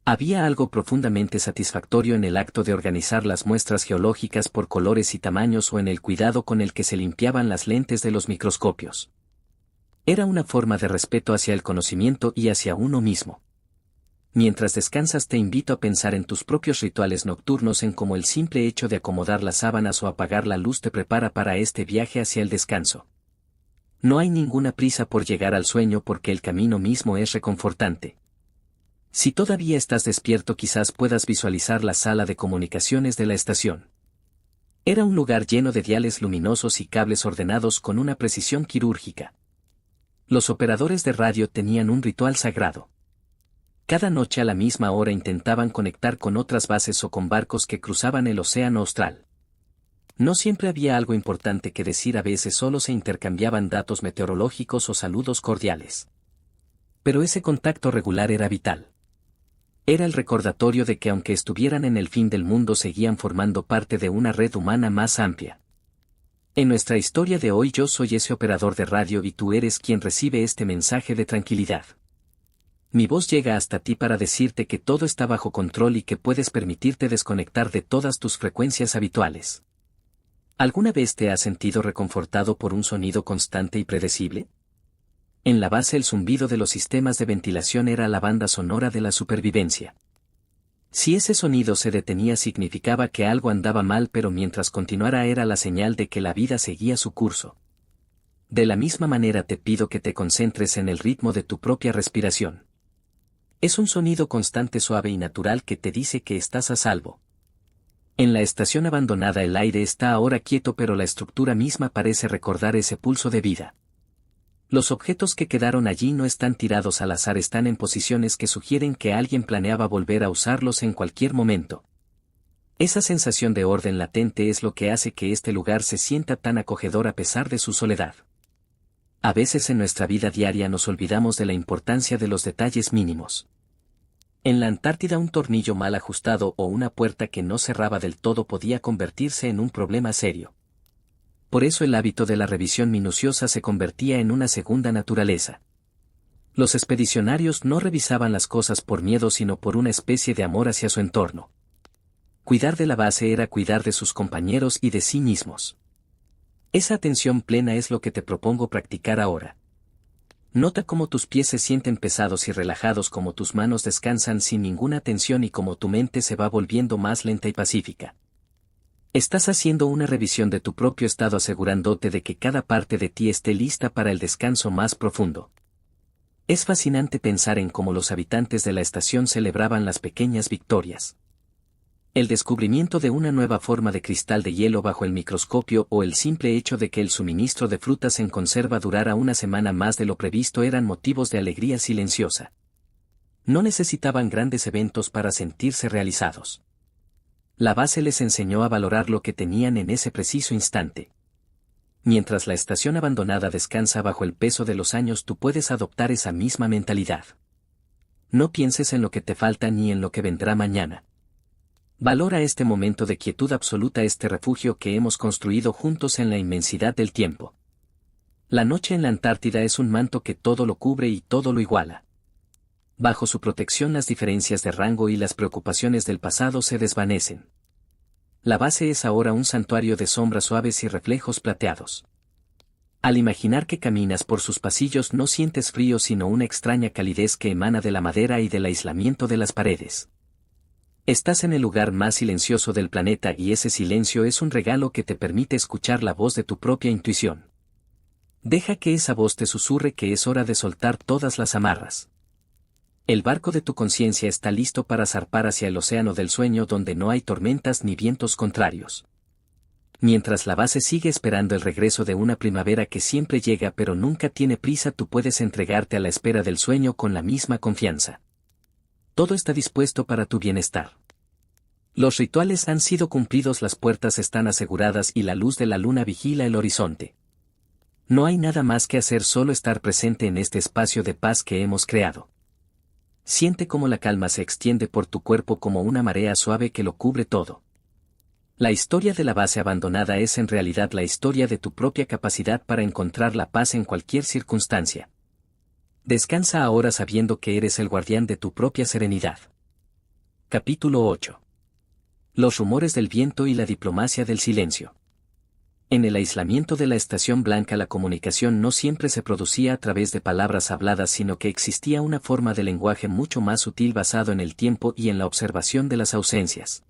Había algo profundamente satisfactorio en el acto de organizar las muestras geológicas por colores y tamaños o en el cuidado con el que se limpiaban las lentes de los microscopios. Era una forma de respeto hacia el conocimiento y hacia uno mismo. Mientras descansas, te invito a pensar en tus propios rituales nocturnos, en cómo el simple hecho de acomodar las sábanas o apagar la luz te prepara para este viaje hacia el descanso. No hay ninguna prisa por llegar al sueño porque el camino mismo es reconfortante. Si todavía estás despierto, quizás puedas visualizar la sala de comunicaciones de la estación. Era un lugar lleno de diales luminosos y cables ordenados con una precisión quirúrgica. Los operadores de radio tenían un ritual sagrado. Cada noche a la misma hora intentaban conectar con otras bases o con barcos que cruzaban el océano austral. No siempre había algo importante que decir, a veces solo se intercambiaban datos meteorológicos o saludos cordiales. Pero ese contacto regular era vital. Era el recordatorio de que aunque estuvieran en el fin del mundo, seguían formando parte de una red humana más amplia. En nuestra historia de hoy, yo soy ese operador de radio y tú eres quien recibe este mensaje de tranquilidad. Mi voz llega hasta ti para decirte que todo está bajo control y que puedes permitirte desconectar de todas tus frecuencias habituales. ¿Alguna vez te has sentido reconfortado por un sonido constante y predecible? En la base el zumbido de los sistemas de ventilación era la banda sonora de la supervivencia. Si ese sonido se detenía significaba que algo andaba mal, pero mientras continuara era la señal de que la vida seguía su curso. De la misma manera te pido que te concentres en el ritmo de tu propia respiración. Es un sonido constante, suave y natural que te dice que estás a salvo. En la estación abandonada el aire está ahora quieto, pero la estructura misma parece recordar ese pulso de vida. Los objetos que quedaron allí no están tirados al azar, están en posiciones que sugieren que alguien planeaba volver a usarlos en cualquier momento. Esa sensación de orden latente es lo que hace que este lugar se sienta tan acogedor a pesar de su soledad. A veces en nuestra vida diaria nos olvidamos de la importancia de los detalles mínimos. En la Antártida un tornillo mal ajustado o una puerta que no cerraba del todo podía convertirse en un problema serio. Por eso el hábito de la revisión minuciosa se convertía en una segunda naturaleza. Los expedicionarios no revisaban las cosas por miedo, sino por una especie de amor hacia su entorno. Cuidar de la base era cuidar de sus compañeros y de sí mismos. Esa atención plena es lo que te propongo practicar ahora. Nota cómo tus pies se sienten pesados y relajados, cómo tus manos descansan sin ninguna tensión y cómo tu mente se va volviendo más lenta y pacífica. Estás haciendo una revisión de tu propio estado, asegurándote de que cada parte de ti esté lista para el descanso más profundo. Es fascinante pensar en cómo los habitantes de la estación celebraban las pequeñas victorias. El descubrimiento de una nueva forma de cristal de hielo bajo el microscopio o el simple hecho de que el suministro de frutas en conserva durara una semana más de lo previsto eran motivos de alegría silenciosa. No necesitaban grandes eventos para sentirse realizados. La base les enseñó a valorar lo que tenían en ese preciso instante. Mientras la estación abandonada descansa bajo el peso de los años, tú puedes adoptar esa misma mentalidad. No pienses en lo que te falta ni en lo que vendrá mañana. Valora este momento de quietud absoluta, este refugio que hemos construido juntos en la inmensidad del tiempo. La noche en la Antártida es un manto que todo lo cubre y todo lo iguala. Bajo su protección las diferencias de rango y las preocupaciones del pasado se desvanecen. La base es ahora un santuario de sombras suaves y reflejos plateados. Al imaginar que caminas por sus pasillos no sientes frío, sino una extraña calidez que emana de la madera y del aislamiento de las paredes. Estás en el lugar más silencioso del planeta y ese silencio es un regalo que te permite escuchar la voz de tu propia intuición. Deja que esa voz te susurre que es hora de soltar todas las amarras. El barco de tu conciencia está listo para zarpar hacia el océano del sueño, donde no hay tormentas ni vientos contrarios. Mientras la base sigue esperando el regreso de una primavera que siempre llega pero nunca tiene prisa, tú puedes entregarte a la espera del sueño con la misma confianza. Todo está dispuesto para tu bienestar. Los rituales han sido cumplidos, las puertas están aseguradas y la luz de la luna vigila el horizonte. No hay nada más que hacer, solo estar presente en este espacio de paz que hemos creado. Siente cómo la calma se extiende por tu cuerpo como una marea suave que lo cubre todo. La historia de la base abandonada es en realidad la historia de tu propia capacidad para encontrar la paz en cualquier circunstancia. Descansa ahora sabiendo que eres el guardián de tu propia serenidad. Capítulo 8. Los rumores del viento y la diplomacia del silencio. En el aislamiento de la Estación Blanca la comunicación no siempre se producía a través de palabras habladas, sino que existía una forma de lenguaje mucho más sutil basado en el tiempo y en la observación de las ausencias.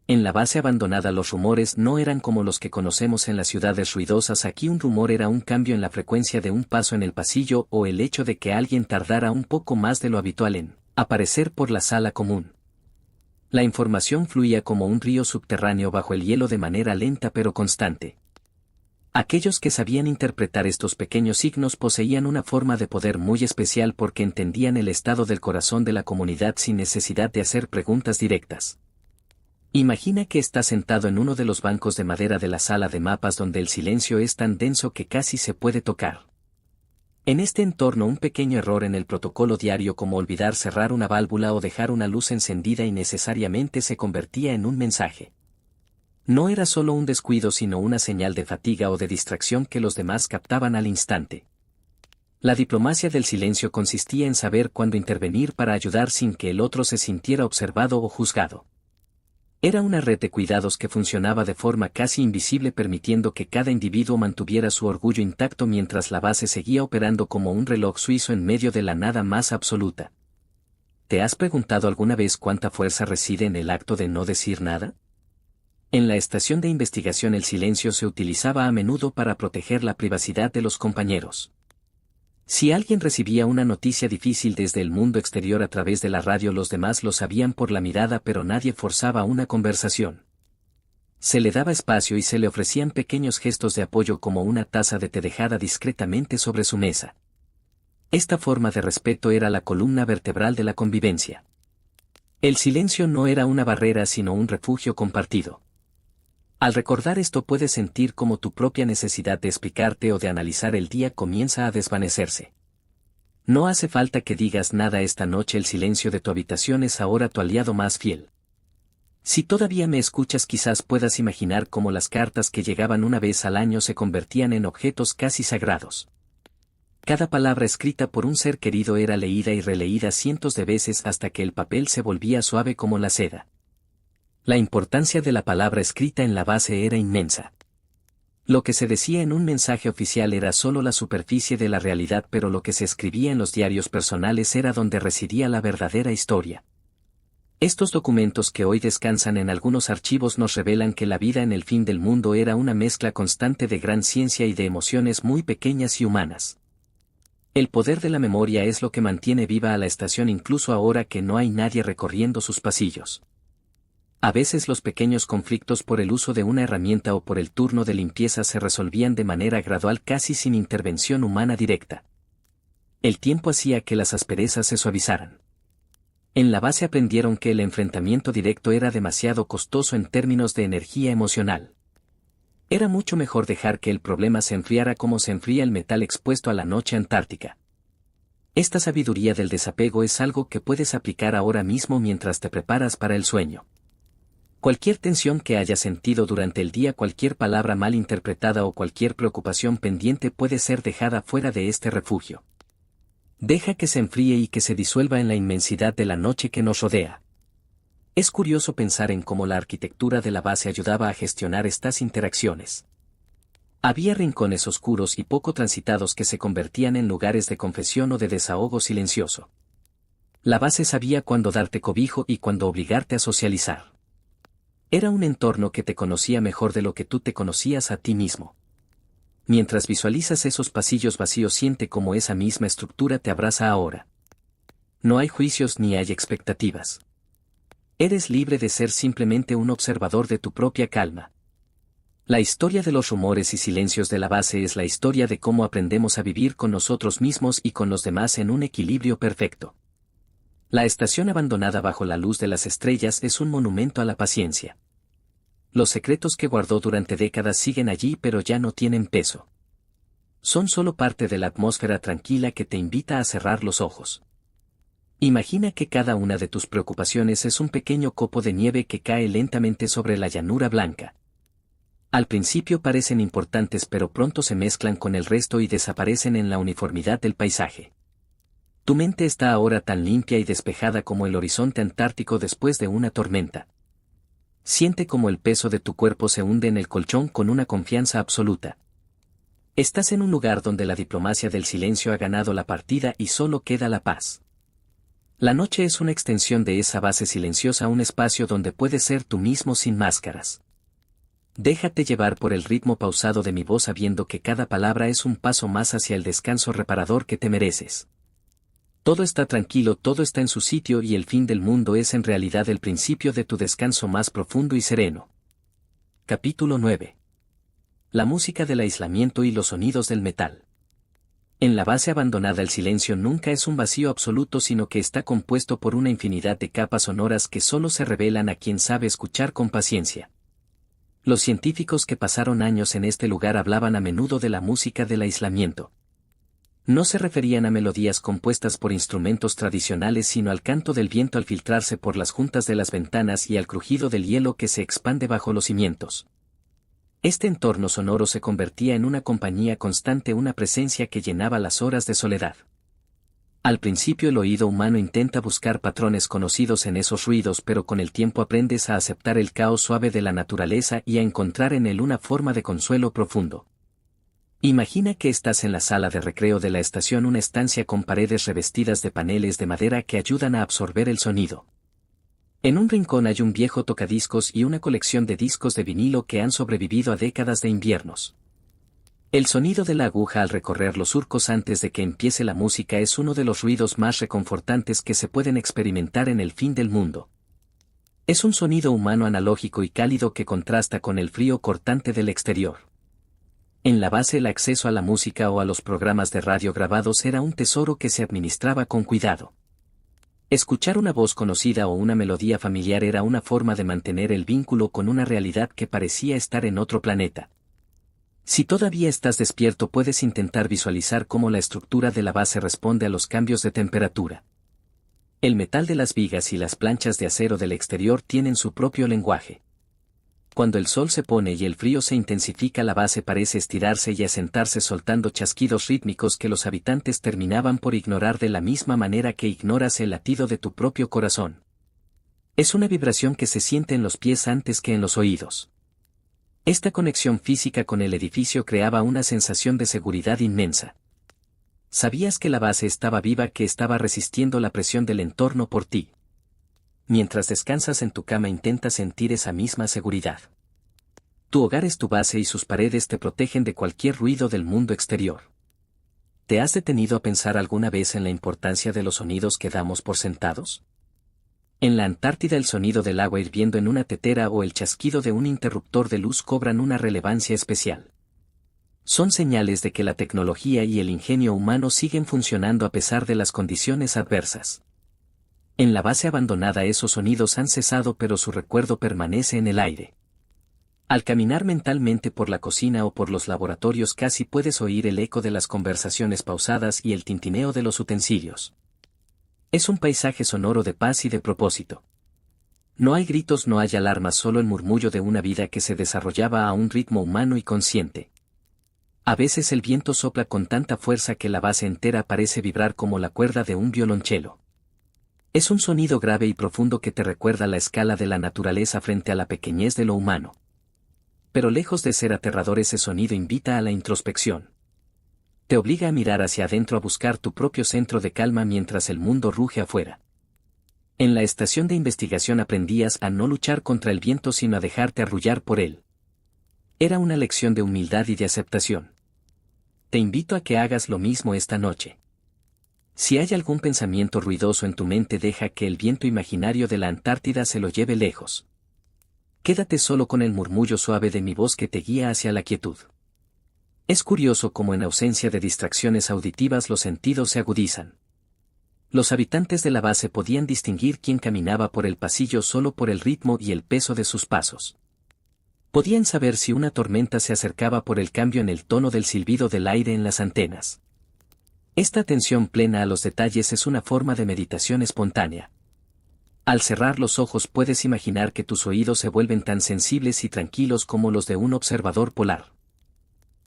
En la base abandonada los rumores no eran como los que conocemos en las ciudades ruidosas. Aquí un rumor era un cambio en la frecuencia de un paso en el pasillo o el hecho de que alguien tardara un poco más de lo habitual en aparecer por la sala común. La información fluía como un río subterráneo bajo el hielo de manera lenta pero constante. Aquellos que sabían interpretar estos pequeños signos poseían una forma de poder muy especial porque entendían el estado del corazón de la comunidad sin necesidad de hacer preguntas directas. Imagina que estás sentado en uno de los bancos de madera de la sala de mapas donde el silencio es tan denso que casi se puede tocar. En este entorno un pequeño error en el protocolo diario, como olvidar cerrar una válvula o dejar una luz encendida innecesariamente, se convertía en un mensaje. No era solo un descuido, sino una señal de fatiga o de distracción que los demás captaban al instante. La diplomacia del silencio consistía en saber cuándo intervenir para ayudar sin que el otro se sintiera observado o juzgado. Era una red de cuidados que funcionaba de forma casi invisible, permitiendo que cada individuo mantuviera su orgullo intacto mientras la base seguía operando como un reloj suizo en medio de la nada más absoluta. ¿Te has preguntado alguna vez cuánta fuerza reside en el acto de no decir nada? En la estación de investigación el silencio se utilizaba a menudo para proteger la privacidad de los compañeros. Si alguien recibía una noticia difícil desde el mundo exterior a través de la radio, los demás lo sabían por la mirada, pero nadie forzaba una conversación. Se le daba espacio y se le ofrecían pequeños gestos de apoyo, como una taza de té dejada discretamente sobre su mesa. Esta forma de respeto era la columna vertebral de la convivencia. El silencio no era una barrera, sino un refugio compartido. Al recordar esto puedes sentir cómo tu propia necesidad de explicarte o de analizar el día comienza a desvanecerse. No hace falta que digas nada esta noche, el silencio de tu habitación es ahora tu aliado más fiel. Si todavía me escuchas, quizás puedas imaginar cómo las cartas que llegaban una vez al año se convertían en objetos casi sagrados. Cada palabra escrita por un ser querido era leída y releída cientos de veces hasta que el papel se volvía suave como la seda. La importancia de la palabra escrita en la base era inmensa. Lo que se decía en un mensaje oficial era solo la superficie de la realidad, pero lo que se escribía en los diarios personales era donde residía la verdadera historia. Estos documentos, que hoy descansan en algunos archivos, nos revelan que la vida en el fin del mundo era una mezcla constante de gran ciencia y de emociones muy pequeñas y humanas. El poder de la memoria es lo que mantiene viva a la estación incluso ahora que no hay nadie recorriendo sus pasillos. A veces los pequeños conflictos por el uso de una herramienta o por el turno de limpieza se resolvían de manera gradual, casi sin intervención humana directa. El tiempo hacía que las asperezas se suavizaran. En la base aprendieron que el enfrentamiento directo era demasiado costoso en términos de energía emocional. Era mucho mejor dejar que el problema se enfriara como se enfría el metal expuesto a la noche antártica. Esta sabiduría del desapego es algo que puedes aplicar ahora mismo mientras te preparas para el sueño. Cualquier tensión que hayas sentido durante el día, cualquier palabra mal interpretada o cualquier preocupación pendiente puede ser dejada fuera de este refugio. Deja que se enfríe y que se disuelva en la inmensidad de la noche que nos rodea. Es curioso pensar en cómo la arquitectura de la base ayudaba a gestionar estas interacciones. Había rincones oscuros y poco transitados que se convertían en lugares de confesión o de desahogo silencioso. La base sabía cuándo darte cobijo y cuándo obligarte a socializar. Era un entorno que te conocía mejor de lo que tú te conocías a ti mismo. Mientras visualizas esos pasillos vacíos, siente cómo esa misma estructura te abraza ahora. No hay juicios ni hay expectativas. Eres libre de ser simplemente un observador de tu propia calma. La historia de los rumores y silencios de la base es la historia de cómo aprendemos a vivir con nosotros mismos y con los demás en un equilibrio perfecto. La estación abandonada bajo la luz de las estrellas es un monumento a la paciencia. Los secretos que guardó durante décadas siguen allí, pero ya no tienen peso. Son solo parte de la atmósfera tranquila que te invita a cerrar los ojos. Imagina que cada una de tus preocupaciones es un pequeño copo de nieve que cae lentamente sobre la llanura blanca. Al principio parecen importantes, pero pronto se mezclan con el resto y desaparecen en la uniformidad del paisaje. Tu mente está ahora tan limpia y despejada como el horizonte antártico después de una tormenta. Siente como el peso de tu cuerpo se hunde en el colchón con una confianza absoluta. Estás en un lugar donde la diplomacia del silencio ha ganado la partida y solo queda la paz. La noche es una extensión de esa base silenciosa, un espacio donde puedes ser tú mismo sin máscaras. Déjate llevar por el ritmo pausado de mi voz, sabiendo que cada palabra es un paso más hacia el descanso reparador que te mereces. Todo está tranquilo, todo está en su sitio y el fin del mundo es en realidad el principio de tu descanso más profundo y sereno. Capítulo 9. La música del aislamiento y los sonidos del metal. En la base abandonada el silencio nunca es un vacío absoluto, sino que está compuesto por una infinidad de capas sonoras que solo se revelan a quien sabe escuchar con paciencia. Los científicos que pasaron años en este lugar hablaban a menudo de la música del aislamiento. No se referían a melodías compuestas por instrumentos tradicionales, sino al canto del viento al filtrarse por las juntas de las ventanas y al crujido del hielo que se expande bajo los cimientos. Este entorno sonoro se convertía en una compañía constante, una presencia que llenaba las horas de soledad. Al principio el oído humano intenta buscar patrones conocidos en esos ruidos, pero con el tiempo aprendes a aceptar el caos suave de la naturaleza y a encontrar en él una forma de consuelo profundo. Imagina que estás en la sala de recreo de la estación, una estancia con paredes revestidas de paneles de madera que ayudan a absorber el sonido. En un rincón hay un viejo tocadiscos y una colección de discos de vinilo que han sobrevivido a décadas de inviernos. El sonido de la aguja al recorrer los surcos antes de que empiece la música es uno de los ruidos más reconfortantes que se pueden experimentar en el fin del mundo. Es un sonido humano analógico y cálido que contrasta con el frío cortante del exterior. En la base el acceso a la música o a los programas de radio grabados era un tesoro que se administraba con cuidado. Escuchar una voz conocida o una melodía familiar era una forma de mantener el vínculo con una realidad que parecía estar en otro planeta. Si todavía estás despierto, puedes intentar visualizar cómo la estructura de la base responde a los cambios de temperatura. El metal de las vigas y las planchas de acero del exterior tienen su propio lenguaje. Cuando el sol se pone y el frío se intensifica, la base parece estirarse y asentarse soltando chasquidos rítmicos que los habitantes terminaban por ignorar de la misma manera que ignoras el latido de tu propio corazón. Es una vibración que se siente en los pies antes que en los oídos. Esta conexión física con el edificio creaba una sensación de seguridad inmensa. Sabías que la base estaba viva, que estaba resistiendo la presión del entorno por ti. Mientras descansas en tu cama, intentas sentir esa misma seguridad. Tu hogar es tu base y sus paredes te protegen de cualquier ruido del mundo exterior. ¿Te has detenido a pensar alguna vez en la importancia de los sonidos que damos por sentados? En la Antártida el sonido del agua hirviendo en una tetera o el chasquido de un interruptor de luz cobran una relevancia especial. Son señales de que la tecnología y el ingenio humano siguen funcionando a pesar de las condiciones adversas. En la base abandonada esos sonidos han cesado, pero su recuerdo permanece en el aire. Al caminar mentalmente por la cocina o por los laboratorios casi puedes oír el eco de las conversaciones pausadas y el tintineo de los utensilios. Es un paisaje sonoro de paz y de propósito. No hay gritos, no hay alarmas, solo el murmullo de una vida que se desarrollaba a un ritmo humano y consciente. A veces el viento sopla con tanta fuerza que la base entera parece vibrar como la cuerda de un violonchelo. Es un sonido grave y profundo que te recuerda la escala de la naturaleza frente a la pequeñez de lo humano. Pero lejos de ser aterrador, ese sonido invita a la introspección. Te obliga a mirar hacia adentro, a buscar tu propio centro de calma mientras el mundo ruge afuera. En la estación de investigación aprendías a no luchar contra el viento sino a dejarte arrullar por él. Era una lección de humildad y de aceptación. Te invito a que hagas lo mismo esta noche. Si hay algún pensamiento ruidoso en tu mente, deja que el viento imaginario de la Antártida se lo lleve lejos. Quédate solo con el murmullo suave de mi voz que te guía hacia la quietud. Es curioso cómo en ausencia de distracciones auditivas los sentidos se agudizan. Los habitantes de la base podían distinguir quién caminaba por el pasillo solo por el ritmo y el peso de sus pasos. Podían saber si una tormenta se acercaba por el cambio en el tono del silbido del aire en las antenas. Esta atención plena a los detalles es una forma de meditación espontánea. Al cerrar los ojos puedes imaginar que tus oídos se vuelven tan sensibles y tranquilos como los de un observador polar.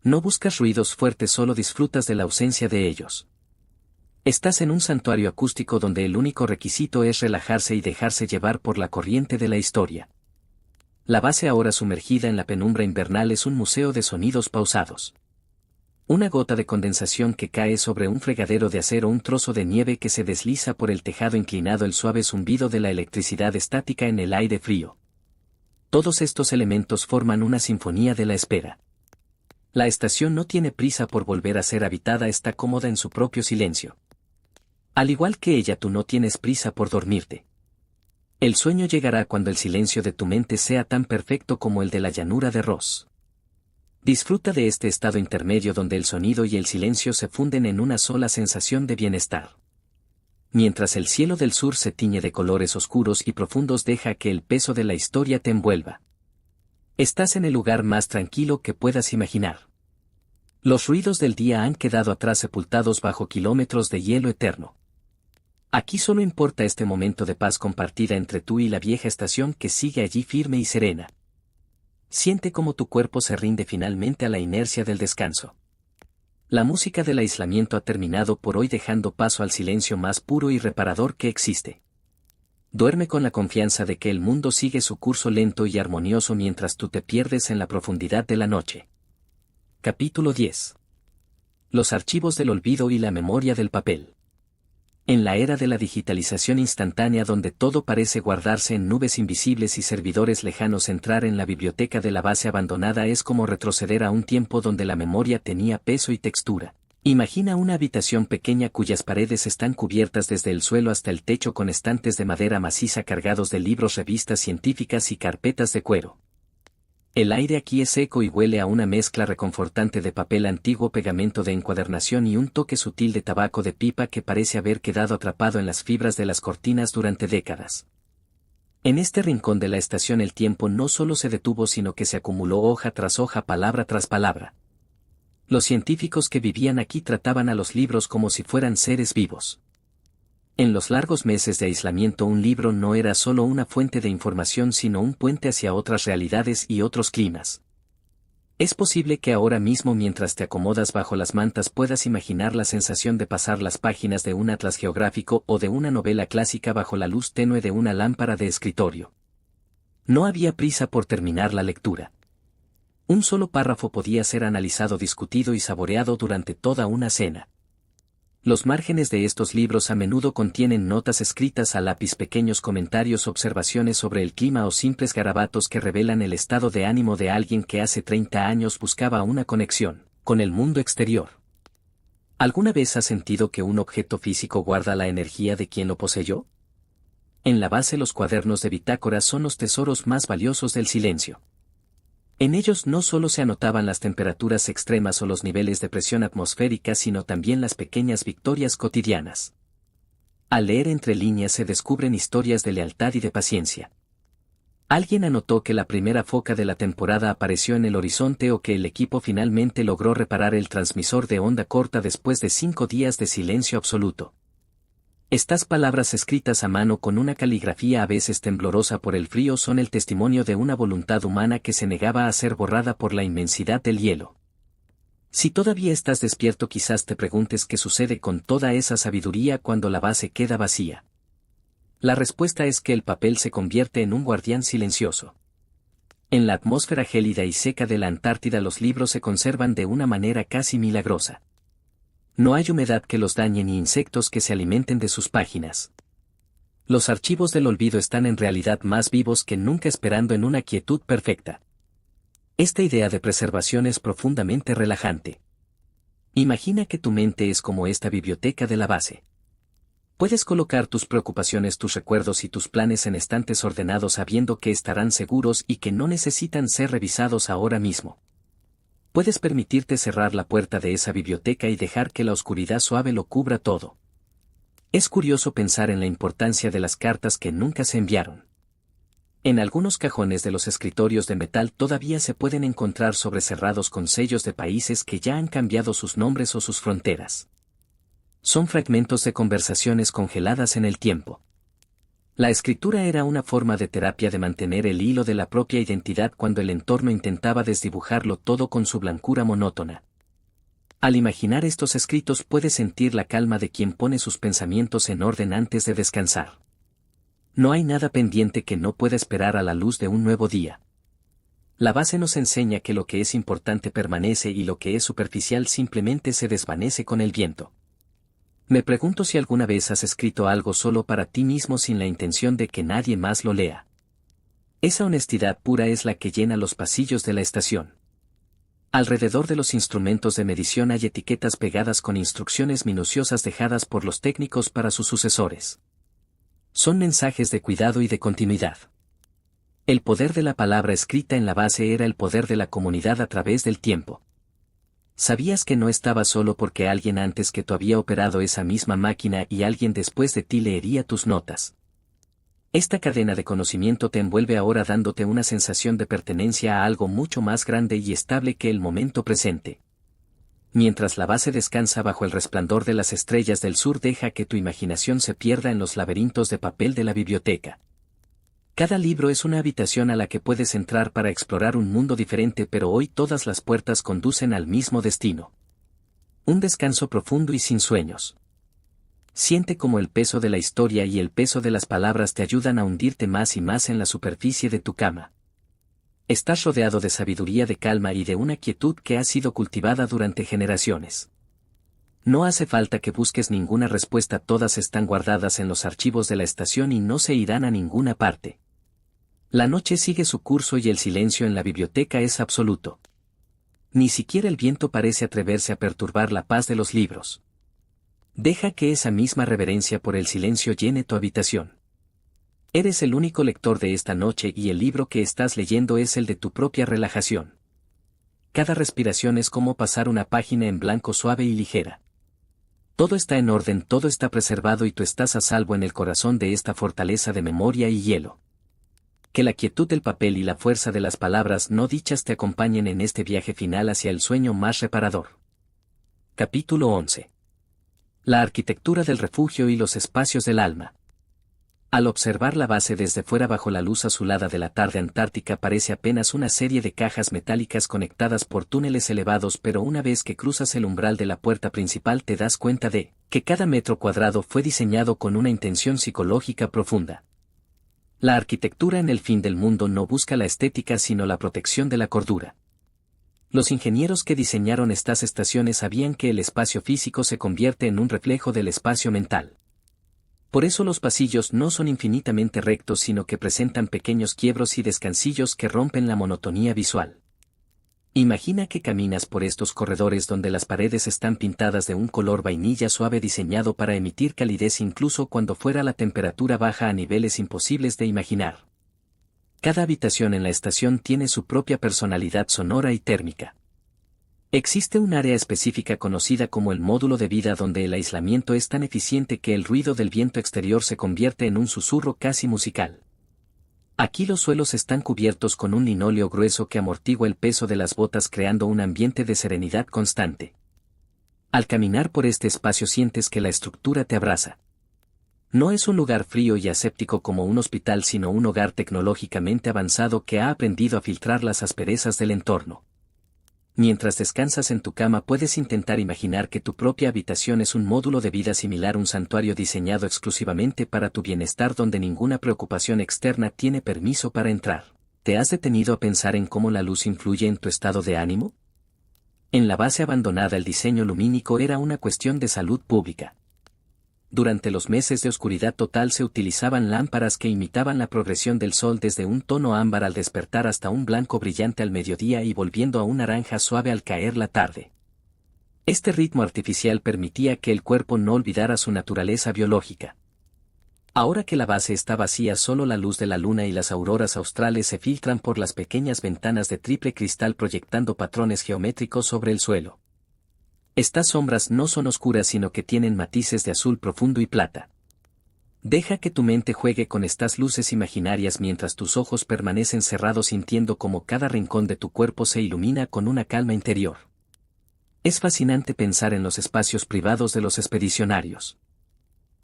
No buscas ruidos fuertes, solo disfrutas de la ausencia de ellos. Estás en un santuario acústico donde el único requisito es relajarse y dejarse llevar por la corriente de la historia. La base, ahora sumergida en la penumbra invernal, es un museo de sonidos pausados. Una gota de condensación que cae sobre un fregadero de acero, un trozo de nieve que se desliza por el tejado inclinado, el suave zumbido de la electricidad estática en el aire frío. Todos estos elementos forman una sinfonía de la espera. La estación no tiene prisa por volver a ser habitada, está cómoda en su propio silencio. Al igual que ella, tú no tienes prisa por dormirte. El sueño llegará cuando el silencio de tu mente sea tan perfecto como el de la llanura de Ross. Disfruta de este estado intermedio donde el sonido y el silencio se funden en una sola sensación de bienestar. Mientras el cielo del sur se tiñe de colores oscuros y profundos, deja que el peso de la historia te envuelva. Estás en el lugar más tranquilo que puedas imaginar. Los ruidos del día han quedado atrás, sepultados bajo kilómetros de hielo eterno. Aquí solo importa este momento de paz compartida entre tú y la vieja estación que sigue allí firme y serena. Siente cómo tu cuerpo se rinde finalmente a la inercia del descanso. La música del aislamiento ha terminado por hoy, dejando paso al silencio más puro y reparador que existe. Duerme con la confianza de que el mundo sigue su curso lento y armonioso mientras tú te pierdes en la profundidad de la noche. Capítulo 10. Los archivos del olvido y la memoria del papel. En la era de la digitalización instantánea, donde todo parece guardarse en nubes invisibles y servidores lejanos, entrar en la biblioteca de la base abandonada es como retroceder a un tiempo donde la memoria tenía peso y textura. Imagina una habitación pequeña cuyas paredes están cubiertas desde el suelo hasta el techo con estantes de madera maciza cargados de libros, revistas científicas y carpetas de cuero. El aire aquí es seco y huele a una mezcla reconfortante de papel antiguo, pegamento de encuadernación y un toque sutil de tabaco de pipa que parece haber quedado atrapado en las fibras de las cortinas durante décadas. En este rincón de la estación el tiempo no solo se detuvo, sino que se acumuló hoja tras hoja, palabra tras palabra. Los científicos que vivían aquí trataban a los libros como si fueran seres vivos. En los largos meses de aislamiento, un libro no era solo una fuente de información, sino un puente hacia otras realidades y otros climas. Es posible que ahora mismo, mientras te acomodas bajo las mantas, puedas imaginar la sensación de pasar las páginas de un atlas geográfico o de una novela clásica bajo la luz tenue de una lámpara de escritorio. No había prisa por terminar la lectura. Un solo párrafo podía ser analizado, discutido y saboreado durante toda una cena. Los márgenes de estos libros a menudo contienen notas escritas a lápiz, pequeños comentarios, observaciones sobre el clima o simples garabatos que revelan el estado de ánimo de alguien que hace 30 años buscaba una conexión con el mundo exterior. ¿Alguna vez has sentido que un objeto físico guarda la energía de quien lo poseyó? En la base, los cuadernos de bitácora son los tesoros más valiosos del silencio. En ellos no solo se anotaban las temperaturas extremas o los niveles de presión atmosférica, sino también las pequeñas victorias cotidianas. Al leer entre líneas se descubren historias de lealtad y de paciencia. Alguien anotó que la primera foca de la temporada apareció en el horizonte, o que el equipo finalmente logró reparar el transmisor de onda corta después de 5 días de silencio absoluto. Estas palabras, escritas a mano con una caligrafía a veces temblorosa por el frío, son el testimonio de una voluntad humana que se negaba a ser borrada por la inmensidad del hielo. Si todavía estás despierto, quizás te preguntes qué sucede con toda esa sabiduría cuando la base queda vacía. La respuesta es que el papel se convierte en un guardián silencioso. En la atmósfera gélida y seca de la Antártida, los libros se conservan de una manera casi milagrosa. No hay humedad que los dañe ni insectos que se alimenten de sus páginas. Los archivos del olvido están en realidad más vivos que nunca, esperando en una quietud perfecta. Esta idea de preservación es profundamente relajante. Imagina que tu mente es como esta biblioteca de la base. Puedes colocar tus preocupaciones, tus recuerdos y tus planes en estantes ordenados, sabiendo que estarán seguros y que no necesitan ser revisados ahora mismo. Puedes permitirte cerrar la puerta de esa biblioteca y dejar que la oscuridad suave lo cubra todo. Es curioso pensar en la importancia de las cartas que nunca se enviaron. En algunos cajones de los escritorios de metal todavía se pueden encontrar sobrecerrados con sellos de países que ya han cambiado sus nombres o sus fronteras. Son fragmentos de conversaciones congeladas en el tiempo. La escritura era una forma de terapia, de mantener el hilo de la propia identidad cuando el entorno intentaba desdibujarlo todo con su blancura monótona. Al imaginar estos escritos, puedes sentir la calma de quien pone sus pensamientos en orden antes de descansar. No hay nada pendiente que no pueda esperar a la luz de un nuevo día. La base nos enseña que lo que es importante permanece y lo que es superficial simplemente se desvanece con el viento. Me pregunto si alguna vez has escrito algo solo para ti mismo, sin la intención de que nadie más lo lea. Esa honestidad pura es la que llena los pasillos de la estación. Alrededor de los instrumentos de medición hay etiquetas pegadas con instrucciones minuciosas dejadas por los técnicos para sus sucesores. Son mensajes de cuidado y de continuidad. El poder de la palabra escrita en la base era el poder de la comunidad a través del tiempo. Sabías que no estabas solo, porque alguien antes que tú había operado esa misma máquina y alguien después de ti leería tus notas. Esta cadena de conocimiento te envuelve ahora, dándote una sensación de pertenencia a algo mucho más grande y estable que el momento presente. Mientras la base descansa bajo el resplandor de las estrellas del sur, deja que tu imaginación se pierda en los laberintos de papel de la biblioteca. Cada libro es una habitación a la que puedes entrar para explorar un mundo diferente, pero hoy todas las puertas conducen al mismo destino. Un descanso profundo y sin sueños. Siente como el peso de la historia y el peso de las palabras te ayudan a hundirte más y más en la superficie de tu cama. Estás rodeado de sabiduría, de calma y de una quietud que ha sido cultivada durante generaciones. No hace falta que busques ninguna respuesta, todas están guardadas en los archivos de la estación y no se irán a ninguna parte. La noche sigue su curso y el silencio en la biblioteca es absoluto. Ni siquiera el viento parece atreverse a perturbar la paz de los libros. Deja que esa misma reverencia por el silencio llene tu habitación. Eres el único lector de esta noche y el libro que estás leyendo es el de tu propia relajación. Cada respiración es como pasar una página en blanco suave y ligera. Todo está en orden, todo está preservado y tú estás a salvo en el corazón de esta fortaleza de memoria y hielo. Que la quietud del papel y la fuerza de las palabras no dichas te acompañen en este viaje final hacia el sueño más reparador. Capítulo 11. La arquitectura del refugio y los espacios del alma. Al observar la base desde fuera bajo la luz azulada de la tarde antártica parece apenas una serie de cajas metálicas conectadas por túneles elevados, pero una vez que cruzas el umbral de la puerta principal te das cuenta de que cada metro cuadrado fue diseñado con una intención psicológica profunda. La arquitectura en el fin del mundo no busca la estética sino la protección de la cordura. Los ingenieros que diseñaron estas estaciones sabían que el espacio físico se convierte en un reflejo del espacio mental. Por eso los pasillos no son infinitamente rectos sino que presentan pequeños quiebros y descansillos que rompen la monotonía visual. Imagina que caminas por estos corredores donde las paredes están pintadas de un color vainilla suave diseñado para emitir calidez incluso cuando fuera la temperatura baja a niveles imposibles de imaginar. Cada habitación en la estación tiene su propia personalidad sonora y térmica. Existe un área específica conocida como el módulo de vida donde el aislamiento es tan eficiente que el ruido del viento exterior se convierte en un susurro casi musical. Aquí los suelos están cubiertos con un linóleo grueso que amortigua el peso de las botas creando un ambiente de serenidad constante. Al caminar por este espacio sientes que la estructura te abraza. No es un lugar frío y aséptico como un hospital sino un hogar tecnológicamente avanzado que ha aprendido a filtrar las asperezas del entorno. Mientras descansas en tu cama puedes intentar imaginar que tu propia habitación es un módulo de vida similar, un santuario diseñado exclusivamente para tu bienestar donde ninguna preocupación externa tiene permiso para entrar. ¿Te has detenido a pensar en cómo la luz influye en tu estado de ánimo? En la base abandonada el diseño lumínico era una cuestión de salud pública. Durante los meses de oscuridad total se utilizaban lámparas que imitaban la progresión del sol desde un tono ámbar al despertar hasta un blanco brillante al mediodía y volviendo a un naranja suave al caer la tarde. Este ritmo artificial permitía que el cuerpo no olvidara su naturaleza biológica. Ahora que la base está vacía, solo la luz de la luna y las auroras australes se filtran por las pequeñas ventanas de triple cristal proyectando patrones geométricos sobre el suelo. Estas sombras no son oscuras sino que tienen matices de azul profundo y plata. Deja que tu mente juegue con estas luces imaginarias mientras tus ojos permanecen cerrados sintiendo como cada rincón de tu cuerpo se ilumina con una calma interior. Es fascinante pensar en los espacios privados de los expedicionarios.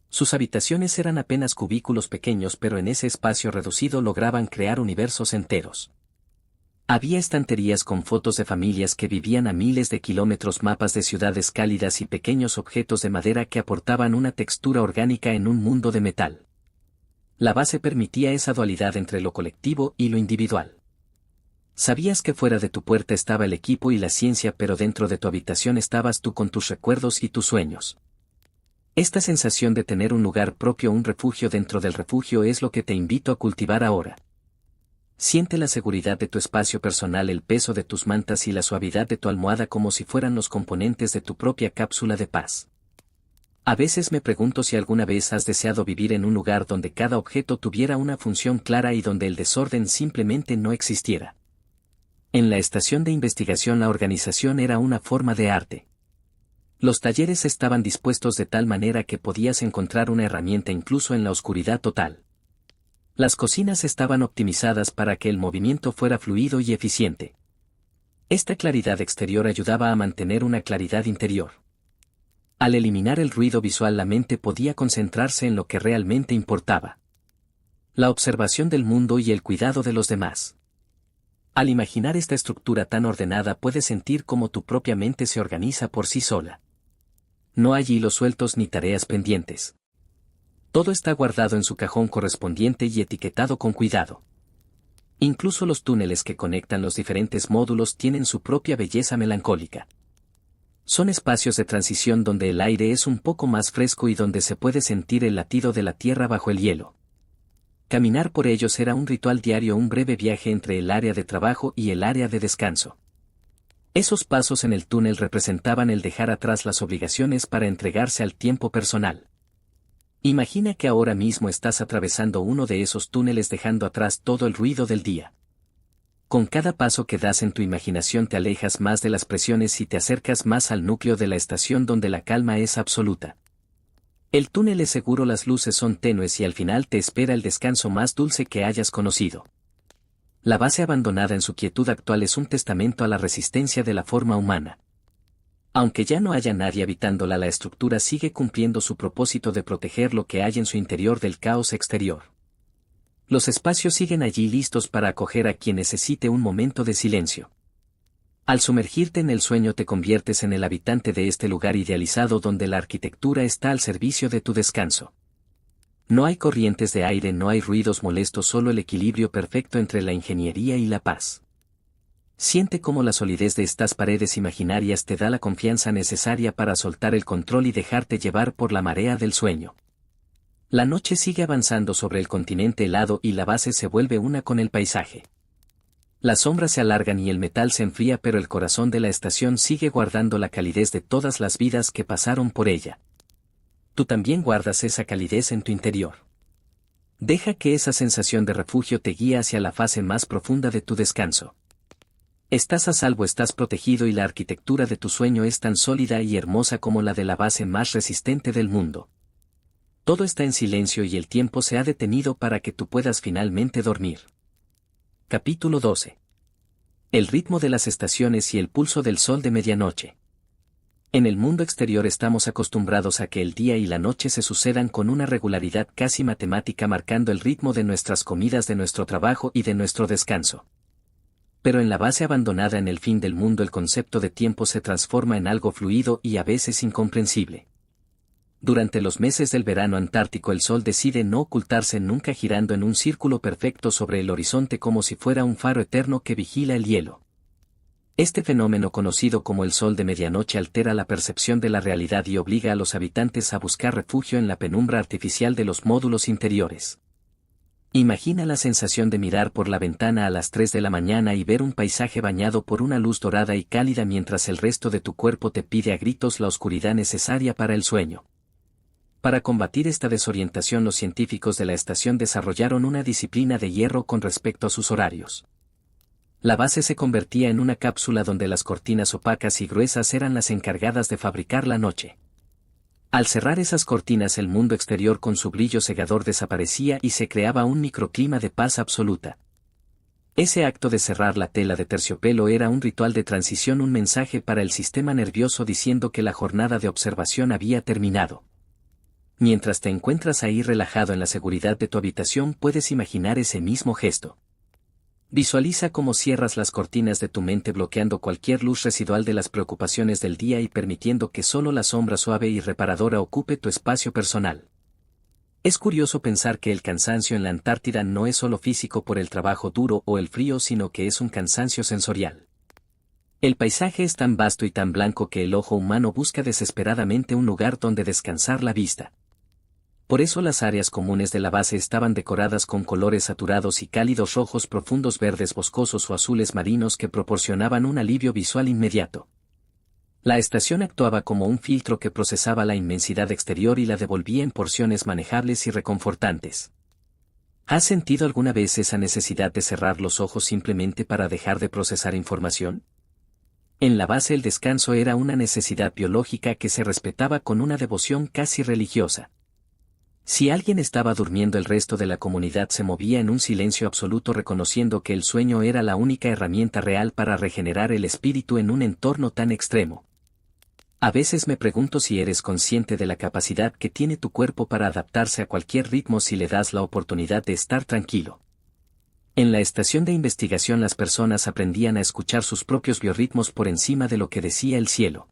Sus habitaciones eran apenas cubículos pequeños pero en ese espacio reducido lograban crear universos enteros. Había estanterías con fotos de familias que vivían a miles de kilómetros, mapas de ciudades cálidas y pequeños objetos de madera que aportaban una textura orgánica en un mundo de metal. La base permitía esa dualidad entre lo colectivo y lo individual. Sabías que fuera de tu puerta estaba el equipo y la ciencia, pero dentro de tu habitación estabas tú con tus recuerdos y tus sueños. Esta sensación de tener un lugar propio, un refugio dentro del refugio, es lo que te invito a cultivar ahora. Siente la seguridad de tu espacio personal, el peso de tus mantas y la suavidad de tu almohada como si fueran los componentes de tu propia cápsula de paz. A veces me pregunto si alguna vez has deseado vivir en un lugar donde cada objeto tuviera una función clara y donde el desorden simplemente no existiera. En la estación de investigación la organización era una forma de arte. Los talleres estaban dispuestos de tal manera que podías encontrar una herramienta incluso en la oscuridad total. Las cocinas estaban optimizadas para que el movimiento fuera fluido y eficiente. Esta claridad exterior ayudaba a mantener una claridad interior. Al eliminar el ruido visual la mente podía concentrarse en lo que realmente importaba: la observación del mundo y el cuidado de los demás. Al imaginar esta estructura tan ordenada puedes sentir cómo tu propia mente se organiza por sí sola. No hay hilos sueltos ni tareas pendientes. Todo está guardado en su cajón correspondiente y etiquetado con cuidado. Incluso los túneles que conectan los diferentes módulos tienen su propia belleza melancólica. Son espacios de transición donde el aire es un poco más fresco y donde se puede sentir el latido de la tierra bajo el hielo. Caminar por ellos era un ritual diario, un breve viaje entre el área de trabajo y el área de descanso. Esos pasos en el túnel representaban el dejar atrás las obligaciones para entregarse al tiempo personal. Imagina que ahora mismo estás atravesando uno de esos túneles dejando atrás todo el ruido del día. Con cada paso que das en tu imaginación te alejas más de las presiones y te acercas más al núcleo de la estación donde la calma es absoluta. El túnel es seguro, las luces son tenues y al final te espera el descanso más dulce que hayas conocido. La base abandonada en su quietud actual es un testamento a la resistencia de la forma humana. Aunque ya no haya nadie habitándola, la estructura sigue cumpliendo su propósito de proteger lo que hay en su interior del caos exterior. Los espacios siguen allí listos para acoger a quien necesite un momento de silencio. Al sumergirte en el sueño te conviertes en el habitante de este lugar idealizado donde la arquitectura está al servicio de tu descanso. No hay corrientes de aire, no hay ruidos molestos, solo el equilibrio perfecto entre la ingeniería y la paz. Siente cómo la solidez de estas paredes imaginarias te da la confianza necesaria para soltar el control y dejarte llevar por la marea del sueño. La noche sigue avanzando sobre el continente helado y la base se vuelve una con el paisaje. Las sombras se alargan y el metal se enfría, pero el corazón de la estación sigue guardando la calidez de todas las vidas que pasaron por ella. Tú también guardas esa calidez en tu interior. Deja que esa sensación de refugio te guíe hacia la fase más profunda de tu descanso. Estás a salvo, estás protegido y la arquitectura de tu sueño es tan sólida y hermosa como la de la base más resistente del mundo. Todo está en silencio y el tiempo se ha detenido para que tú puedas finalmente dormir. Capítulo 12. El ritmo de las estaciones y el pulso del sol de medianoche. En el mundo exterior estamos acostumbrados a que el día y la noche se sucedan con una regularidad casi matemática, marcando el ritmo de nuestras comidas, de nuestro trabajo y de nuestro descanso. Pero en la base abandonada en el fin del mundo el concepto de tiempo se transforma en algo fluido y a veces incomprensible. Durante los meses del verano antártico el sol decide no ocultarse nunca, girando en un círculo perfecto sobre el horizonte como si fuera un faro eterno que vigila el hielo. Este fenómeno, conocido como el sol de medianoche, altera la percepción de la realidad y obliga a los habitantes a buscar refugio en la penumbra artificial de los módulos interiores. Imagina la sensación de mirar por la ventana a las 3 de la mañana y ver un paisaje bañado por una luz dorada y cálida mientras el resto de tu cuerpo te pide a gritos la oscuridad necesaria para el sueño. Para combatir esta desorientación, los científicos de la estación desarrollaron una disciplina de hierro con respecto a sus horarios. La base se convertía en una cápsula donde las cortinas opacas y gruesas eran las encargadas de fabricar la noche. Al cerrar esas cortinas, el mundo exterior con su brillo cegador desaparecía y se creaba un microclima de paz absoluta. Ese acto de cerrar la tela de terciopelo era un ritual de transición, un mensaje para el sistema nervioso diciendo que la jornada de observación había terminado. Mientras te encuentras ahí relajado en la seguridad de tu habitación, puedes imaginar ese mismo gesto. Visualiza cómo cierras las cortinas de tu mente, bloqueando cualquier luz residual de las preocupaciones del día y permitiendo que solo la sombra suave y reparadora ocupe tu espacio personal. Es curioso pensar que el cansancio en la Antártida no es solo físico por el trabajo duro o el frío, sino que es un cansancio sensorial. El paisaje es tan vasto y tan blanco que el ojo humano busca desesperadamente un lugar donde descansar la vista. Por eso las áreas comunes de la base estaban decoradas con colores saturados y cálidos, rojos profundos, verdes boscosos o azules marinos que proporcionaban un alivio visual inmediato. La estación actuaba como un filtro que procesaba la inmensidad exterior y la devolvía en porciones manejables y reconfortantes. ¿Has sentido alguna vez esa necesidad de cerrar los ojos simplemente para dejar de procesar información? En la base el descanso era una necesidad biológica que se respetaba con una devoción casi religiosa. Si alguien estaba durmiendo, el resto de la comunidad se movía en un silencio absoluto, reconociendo que el sueño era la única herramienta real para regenerar el espíritu en un entorno tan extremo. A veces me pregunto si eres consciente de la capacidad que tiene tu cuerpo para adaptarse a cualquier ritmo si le das la oportunidad de estar tranquilo. En la estación de investigación las personas aprendían a escuchar sus propios biorritmos por encima de lo que decía el cielo.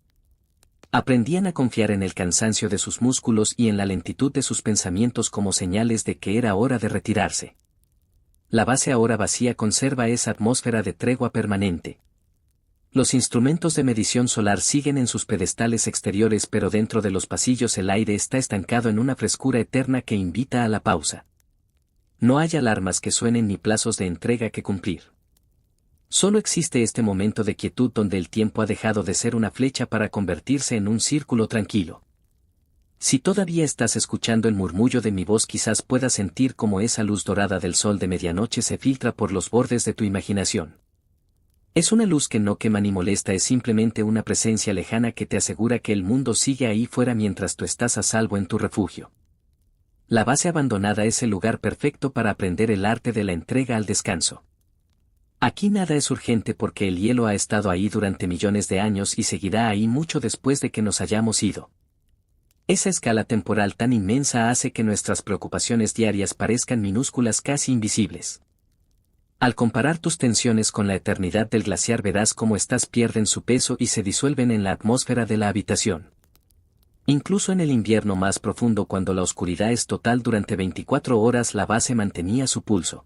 Aprendían a confiar en el cansancio de sus músculos y en la lentitud de sus pensamientos como señales de que era hora de retirarse. La base ahora vacía conserva esa atmósfera de tregua permanente. Los instrumentos de medición solar siguen en sus pedestales exteriores, pero dentro de los pasillos el aire está estancado en una frescura eterna que invita a la pausa. No hay alarmas que suenen ni plazos de entrega que cumplir. Solo existe este momento de quietud donde el tiempo ha dejado de ser una flecha para convertirse en un círculo tranquilo. Si todavía estás escuchando el murmullo de mi voz, quizás puedas sentir cómo esa luz dorada del sol de medianoche se filtra por los bordes de tu imaginación. Es una luz que no quema ni molesta, es simplemente una presencia lejana que te asegura que el mundo sigue ahí fuera mientras tú estás a salvo en tu refugio. La base abandonada es el lugar perfecto para aprender el arte de la entrega al descanso. Aquí nada es urgente porque el hielo ha estado ahí durante millones de años y seguirá ahí mucho después de que nos hayamos ido. Esa escala temporal tan inmensa hace que nuestras preocupaciones diarias parezcan minúsculas, casi invisibles. Al comparar tus tensiones con la eternidad del glaciar, verás cómo estas pierden su peso y se disuelven en la atmósfera de la habitación. Incluso en el invierno más profundo, cuando la oscuridad es total durante 24 horas, la base mantenía su pulso.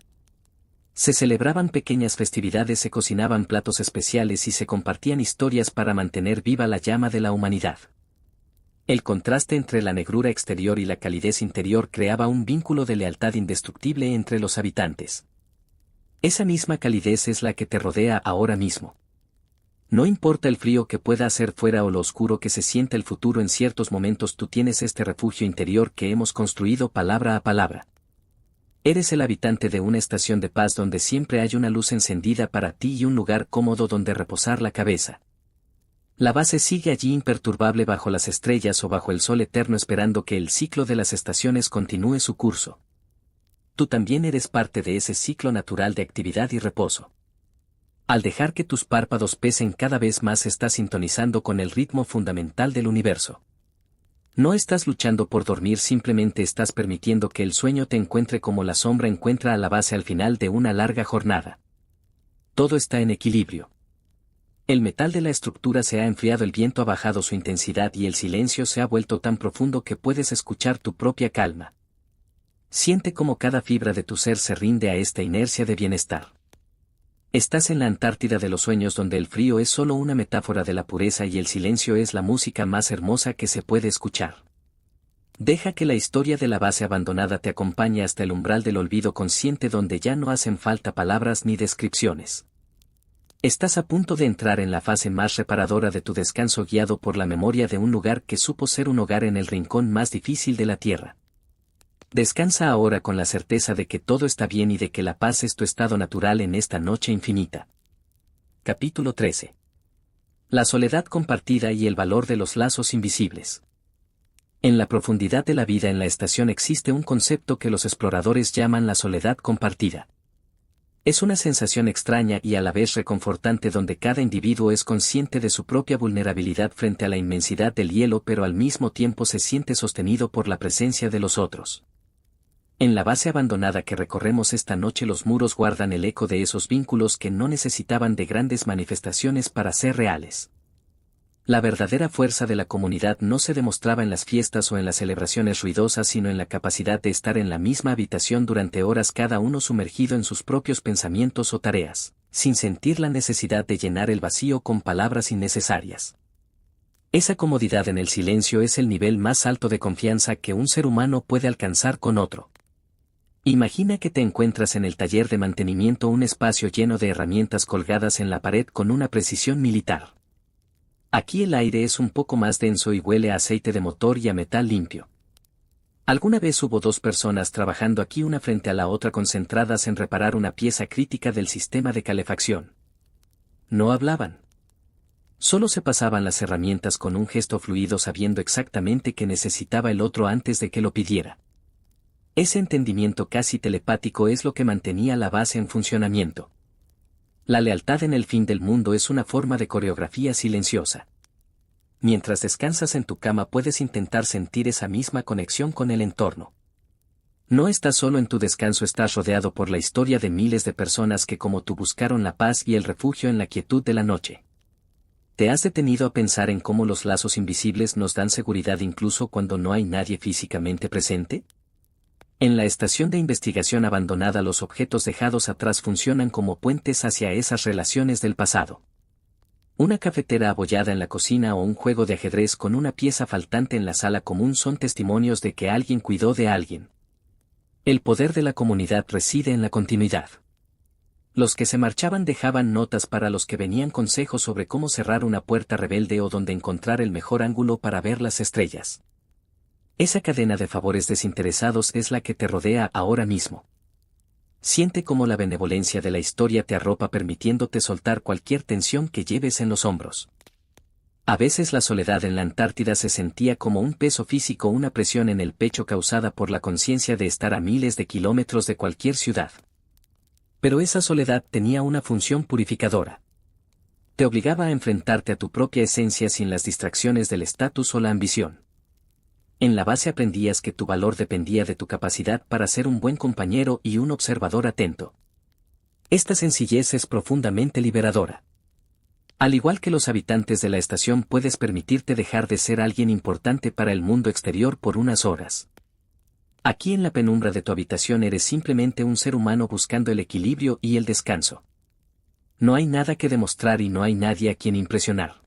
Se celebraban pequeñas festividades, se cocinaban platos especiales y se compartían historias para mantener viva la llama de la humanidad. El contraste entre la negrura exterior y la calidez interior creaba un vínculo de lealtad indestructible entre los habitantes. Esa misma calidez es la que te rodea ahora mismo. No importa el frío que pueda hacer fuera o lo oscuro que se sienta el futuro en ciertos momentos, tú tienes este refugio interior que hemos construido palabra a palabra. Eres el habitante de una estación de paz donde siempre hay una luz encendida para ti y un lugar cómodo donde reposar la cabeza. La base sigue allí imperturbable bajo las estrellas o bajo el sol eterno, esperando que el ciclo de las estaciones continúe su curso. Tú también eres parte de ese ciclo natural de actividad y reposo. Al dejar que tus párpados pesen cada vez más, estás sintonizando con el ritmo fundamental del universo. No estás luchando por dormir, simplemente estás permitiendo que el sueño te encuentre como la sombra encuentra a la base al final de una larga jornada. Todo está en equilibrio. El metal de la estructura se ha enfriado, el viento ha bajado su intensidad y el silencio se ha vuelto tan profundo que puedes escuchar tu propia calma. Siente cómo cada fibra de tu ser se rinde a esta inercia de bienestar. Estás en la Antártida de los sueños, donde el frío es solo una metáfora de la pureza y el silencio es la música más hermosa que se puede escuchar. Deja que la historia de la base abandonada te acompañe hasta el umbral del olvido consciente, donde ya no hacen falta palabras ni descripciones. Estás a punto de entrar en la fase más reparadora de tu descanso, guiado por la memoria de un lugar que supo ser un hogar en el rincón más difícil de la tierra. Descansa ahora con la certeza de que todo está bien y de que la paz es tu estado natural en esta noche infinita. Capítulo 13. La soledad compartida y el valor de los lazos invisibles. En la profundidad de la vida en la estación existe un concepto que los exploradores llaman la soledad compartida. Es una sensación extraña y a la vez reconfortante, donde cada individuo es consciente de su propia vulnerabilidad frente a la inmensidad del hielo, pero al mismo tiempo se siente sostenido por la presencia de los otros. En la base abandonada que recorremos esta noche, los muros guardan el eco de esos vínculos que no necesitaban de grandes manifestaciones para ser reales. La verdadera fuerza de la comunidad no se demostraba en las fiestas o en las celebraciones ruidosas, sino en la capacidad de estar en la misma habitación durante horas, cada uno sumergido en sus propios pensamientos o tareas, sin sentir la necesidad de llenar el vacío con palabras innecesarias. Esa comodidad en el silencio es el nivel más alto de confianza que un ser humano puede alcanzar con otro. Imagina que te encuentras en el taller de mantenimiento, un espacio lleno de herramientas colgadas en la pared con una precisión militar. Aquí el aire es un poco más denso y huele a aceite de motor y a metal limpio. Alguna vez hubo dos personas trabajando aquí, una frente a la otra, concentradas en reparar una pieza crítica del sistema de calefacción. No hablaban. Solo se pasaban las herramientas con un gesto fluido, sabiendo exactamente qué necesitaba el otro antes de que lo pidiera. Ese entendimiento casi telepático es lo que mantenía la base en funcionamiento. La lealtad en el fin del mundo es una forma de coreografía silenciosa. Mientras descansas en tu cama, puedes intentar sentir esa misma conexión con el entorno. No estás solo en tu descanso, estás rodeado por la historia de miles de personas que como tú buscaron la paz y el refugio en la quietud de la noche. ¿Te has detenido a pensar en cómo los lazos invisibles nos dan seguridad incluso cuando no hay nadie físicamente presente? En la estación de investigación abandonada los objetos dejados atrás funcionan como puentes hacia esas relaciones del pasado. Una cafetera abollada en la cocina o un juego de ajedrez con una pieza faltante en la sala común son testimonios de que alguien cuidó de alguien. El poder de la comunidad reside en la continuidad. Los que se marchaban dejaban notas para los que venían, consejos sobre cómo cerrar una puerta rebelde o dónde encontrar el mejor ángulo para ver las estrellas. Esa cadena de favores desinteresados es la que te rodea ahora mismo. Siente cómo la benevolencia de la historia te arropa permitiéndote soltar cualquier tensión que lleves en los hombros. A veces la soledad en la Antártida se sentía como un peso físico, una presión en el pecho causada por la conciencia de estar a miles de kilómetros de cualquier ciudad. Pero esa soledad tenía una función purificadora. Te obligaba a enfrentarte a tu propia esencia sin las distracciones del estatus o la ambición. En la base aprendías que tu valor dependía de tu capacidad para ser un buen compañero y un observador atento. Esta sencillez es profundamente liberadora. Al igual que los habitantes de la estación, puedes permitirte dejar de ser alguien importante para el mundo exterior por unas horas. Aquí en la penumbra de tu habitación eres simplemente un ser humano buscando el equilibrio y el descanso. No hay nada que demostrar y no hay nadie a quien impresionar.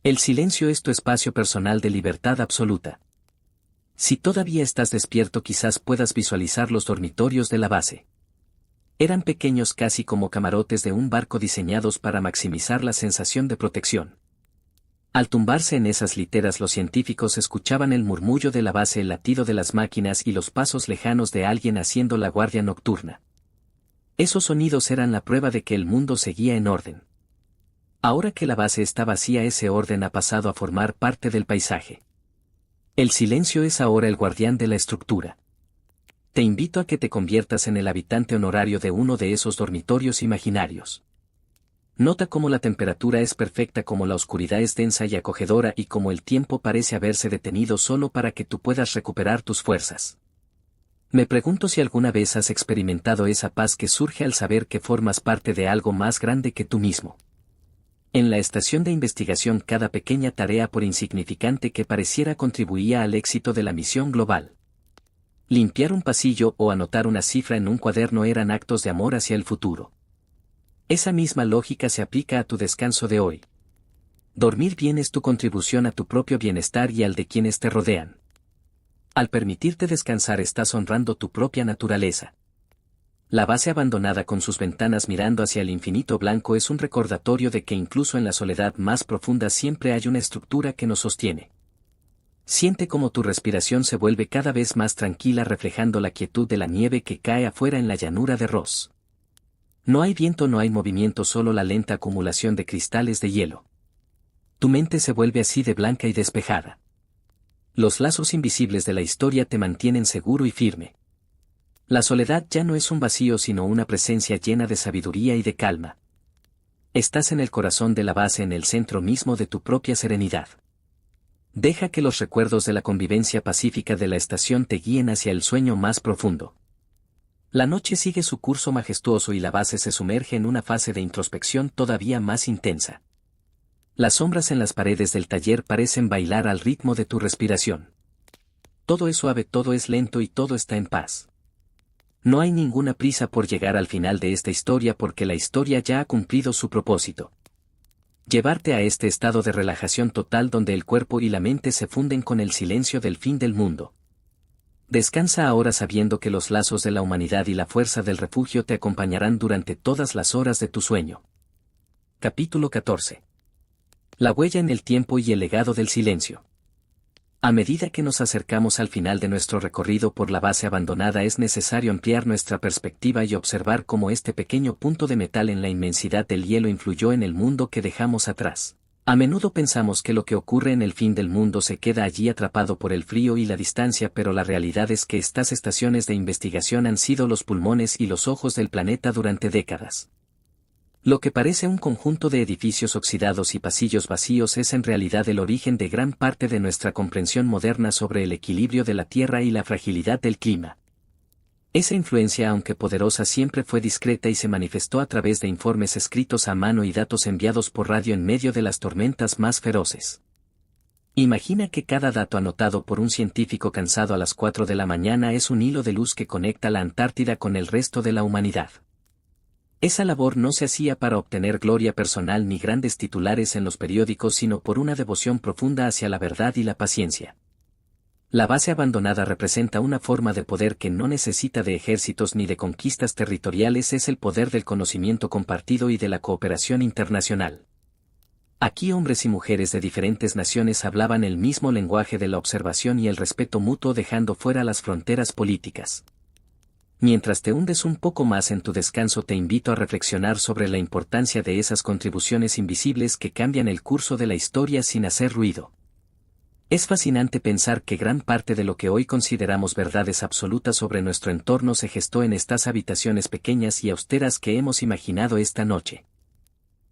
El silencio es tu espacio personal de libertad absoluta. Si todavía estás despierto, quizás puedas visualizar los dormitorios de la base. Eran pequeños, casi como camarotes de un barco, diseñados para maximizar la sensación de protección. Al tumbarse en esas literas, los científicos escuchaban el murmullo de la base, el latido de las máquinas y los pasos lejanos de alguien haciendo la guardia nocturna. Esos sonidos eran la prueba de que el mundo seguía en orden. Ahora que la base está vacía, ese orden ha pasado a formar parte del paisaje. El silencio es ahora el guardián de la estructura. Te invito a que te conviertas en el habitante honorario de uno de esos dormitorios imaginarios. Nota cómo la temperatura es perfecta, cómo la oscuridad es densa y acogedora y cómo el tiempo parece haberse detenido solo para que tú puedas recuperar tus fuerzas. Me pregunto si alguna vez has experimentado esa paz que surge al saber que formas parte de algo más grande que tú mismo. En la estación de investigación, cada pequeña tarea, por insignificante que pareciera, contribuía al éxito de la misión global. Limpiar un pasillo o anotar una cifra en un cuaderno eran actos de amor hacia el futuro. Esa misma lógica se aplica a tu descanso de hoy. Dormir bien es tu contribución a tu propio bienestar y al de quienes te rodean. Al permitirte descansar, estás honrando tu propia naturaleza. La base abandonada, con sus ventanas mirando hacia el infinito blanco, es un recordatorio de que incluso en la soledad más profunda siempre hay una estructura que nos sostiene. Siente cómo tu respiración se vuelve cada vez más tranquila, reflejando la quietud de la nieve que cae afuera en la llanura de Ross. No hay viento, no hay movimiento, solo la lenta acumulación de cristales de hielo. Tu mente se vuelve así de blanca y despejada. Los lazos invisibles de la historia te mantienen seguro y firme. La soledad ya no es un vacío, sino una presencia llena de sabiduría y de calma. Estás en el corazón de la base, en el centro mismo de tu propia serenidad. Deja que los recuerdos de la convivencia pacífica de la estación te guíen hacia el sueño más profundo. La noche sigue su curso majestuoso y la base se sumerge en una fase de introspección todavía más intensa. Las sombras en las paredes del taller parecen bailar al ritmo de tu respiración. Todo es suave, todo es lento y todo está en paz. No hay ninguna prisa por llegar al final de esta historia, porque la historia ya ha cumplido su propósito. Llevarte a este estado de relajación total donde el cuerpo y la mente se funden con el silencio del fin del mundo. Descansa ahora sabiendo que los lazos de la humanidad y la fuerza del refugio te acompañarán durante todas las horas de tu sueño. Capítulo 14. La huella en el tiempo y el legado del silencio. A medida que nos acercamos al final de nuestro recorrido por la base abandonada, es necesario ampliar nuestra perspectiva y observar cómo este pequeño punto de metal en la inmensidad del hielo influyó en el mundo que dejamos atrás. A menudo pensamos que lo que ocurre en el fin del mundo se queda allí atrapado por el frío y la distancia, pero la realidad es que estas estaciones de investigación han sido los pulmones y los ojos del planeta durante décadas. Lo que parece un conjunto de edificios oxidados y pasillos vacíos es en realidad el origen de gran parte de nuestra comprensión moderna sobre el equilibrio de la Tierra y la fragilidad del clima. Esa influencia, aunque poderosa, siempre fue discreta y se manifestó a través de informes escritos a mano y datos enviados por radio en medio de las tormentas más feroces. Imagina que cada dato anotado por un científico cansado a las 4 de la mañana es un hilo de luz que conecta la Antártida con el resto de la humanidad. Esa labor no se hacía para obtener gloria personal ni grandes titulares en los periódicos, sino por una devoción profunda hacia la verdad y la paciencia. La base abandonada representa una forma de poder que no necesita de ejércitos ni de conquistas territoriales, es el poder del conocimiento compartido y de la cooperación internacional. Aquí hombres y mujeres de diferentes naciones hablaban el mismo lenguaje de la observación y el respeto mutuo, dejando fuera las fronteras políticas. Mientras te hundes un poco más en tu descanso, te invito a reflexionar sobre la importancia de esas contribuciones invisibles que cambian el curso de la historia sin hacer ruido. Es fascinante pensar que gran parte de lo que hoy consideramos verdades absolutas sobre nuestro entorno se gestó en estas habitaciones pequeñas y austeras que hemos imaginado esta noche.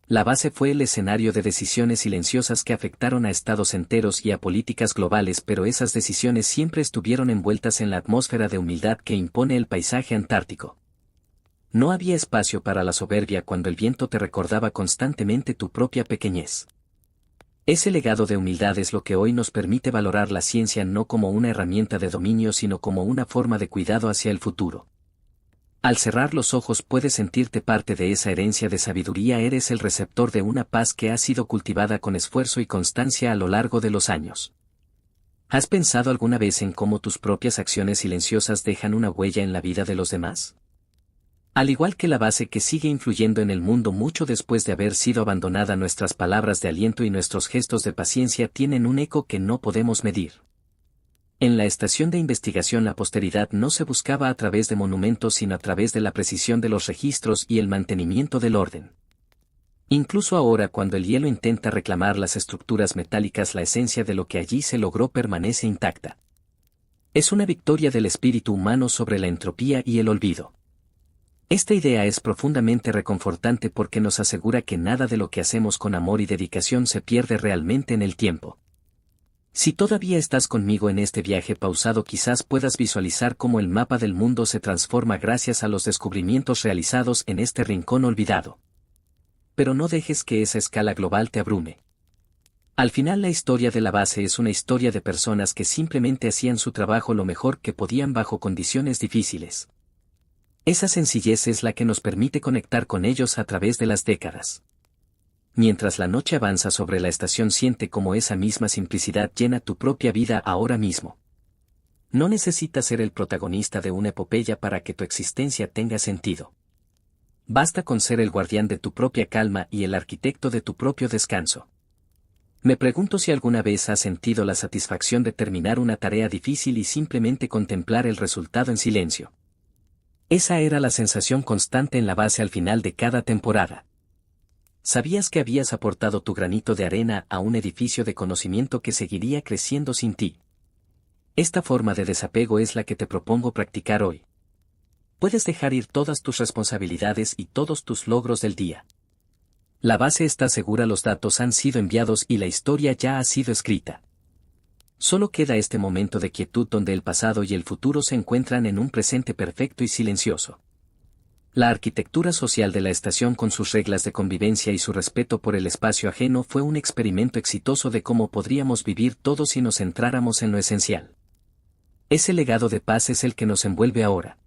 La base fue el escenario de decisiones silenciosas que afectaron a estados enteros y a políticas globales, pero esas decisiones siempre estuvieron envueltas en la atmósfera de humildad que impone el paisaje antártico. No había espacio para la soberbia cuando el viento te recordaba constantemente tu propia pequeñez. Ese legado de humildad es lo que hoy nos permite valorar la ciencia no como una herramienta de dominio, sino como una forma de cuidado hacia el futuro. Al cerrar los ojos puedes sentirte parte de esa herencia de sabiduría, eres el receptor de una paz que ha sido cultivada con esfuerzo y constancia a lo largo de los años. ¿Has pensado alguna vez en cómo tus propias acciones silenciosas dejan una huella en la vida de los demás? Al igual que la base que sigue influyendo en el mundo mucho después de haber sido abandonada, nuestras palabras de aliento y nuestros gestos de paciencia tienen un eco que no podemos medir. En la estación de investigación la posteridad no se buscaba a través de monumentos, sino a través de la precisión de los registros y el mantenimiento del orden. Incluso ahora, cuando el hielo intenta reclamar las estructuras metálicas, la esencia de lo que allí se logró permanece intacta. Es una victoria del espíritu humano sobre la entropía y el olvido. Esta idea es profundamente reconfortante porque nos asegura que nada de lo que hacemos con amor y dedicación se pierde realmente en el tiempo. Si todavía estás conmigo en este viaje pausado, quizás puedas visualizar cómo el mapa del mundo se transforma gracias a los descubrimientos realizados en este rincón olvidado. Pero no dejes que esa escala global te abrume. Al final, la historia de la base es una historia de personas que simplemente hacían su trabajo lo mejor que podían bajo condiciones difíciles. Esa sencillez es la que nos permite conectar con ellos a través de las décadas. Mientras la noche avanza sobre la estación, siente cómo esa misma simplicidad llena tu propia vida ahora mismo. No necesitas ser el protagonista de una epopeya para que tu existencia tenga sentido. Basta con ser el guardián de tu propia calma y el arquitecto de tu propio descanso. Me pregunto si alguna vez has sentido la satisfacción de terminar una tarea difícil y simplemente contemplar el resultado en silencio. Esa era la sensación constante en la base al final de cada temporada. Sabías que habías aportado tu granito de arena a un edificio de conocimiento que seguiría creciendo sin ti. Esta forma de desapego es la que te propongo practicar hoy. Puedes dejar ir todas tus responsabilidades y todos tus logros del día. La base está segura, los datos han sido enviados y la historia ya ha sido escrita. Solo queda este momento de quietud donde el pasado y el futuro se encuentran en un presente perfecto y silencioso. La arquitectura social de la estación, con sus reglas de convivencia y su respeto por el espacio ajeno, fue un experimento exitoso de cómo podríamos vivir todos si nos centráramos en lo esencial. Ese legado de paz es el que nos envuelve ahora.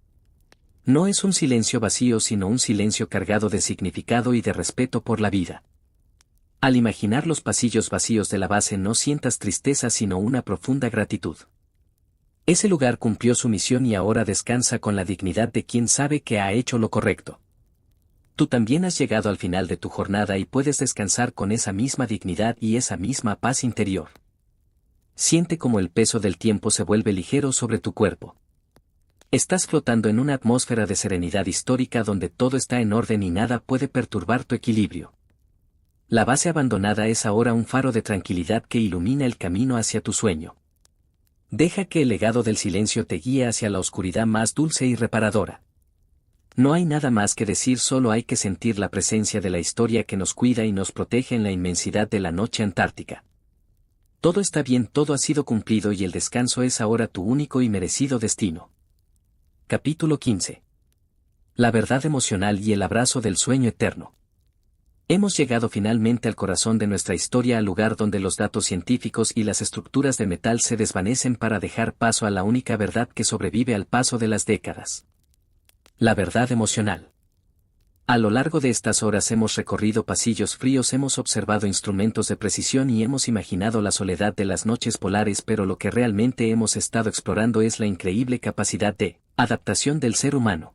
No es un silencio vacío, sino un silencio cargado de significado y de respeto por la vida. Al imaginar los pasillos vacíos de la base, no sientas tristeza, sino una profunda gratitud. Ese lugar cumplió su misión y ahora descansa con la dignidad de quien sabe que ha hecho lo correcto. Tú también has llegado al final de tu jornada y puedes descansar con esa misma dignidad y esa misma paz interior. Siente cómo el peso del tiempo se vuelve ligero sobre tu cuerpo. Estás flotando en una atmósfera de serenidad histórica donde todo está en orden y nada puede perturbar tu equilibrio. La base abandonada es ahora un faro de tranquilidad que ilumina el camino hacia tu sueño. Deja que el legado del silencio te guíe hacia la oscuridad más dulce y reparadora. No hay nada más que decir, solo hay que sentir la presencia de la historia que nos cuida y nos protege en la inmensidad de la noche antártica. Todo está bien, todo ha sido cumplido y el descanso es ahora tu único y merecido destino. Capítulo 15. La verdad emocional y el abrazo del sueño eterno. Hemos llegado finalmente al corazón de nuestra historia, al lugar donde los datos científicos y las estructuras de metal se desvanecen para dejar paso a la única verdad que sobrevive al paso de las décadas. La verdad emocional. A lo largo de estas horas hemos recorrido pasillos fríos, hemos observado instrumentos de precisión y hemos imaginado la soledad de las noches polares, pero lo que realmente hemos estado explorando es la increíble capacidad de adaptación del ser humano.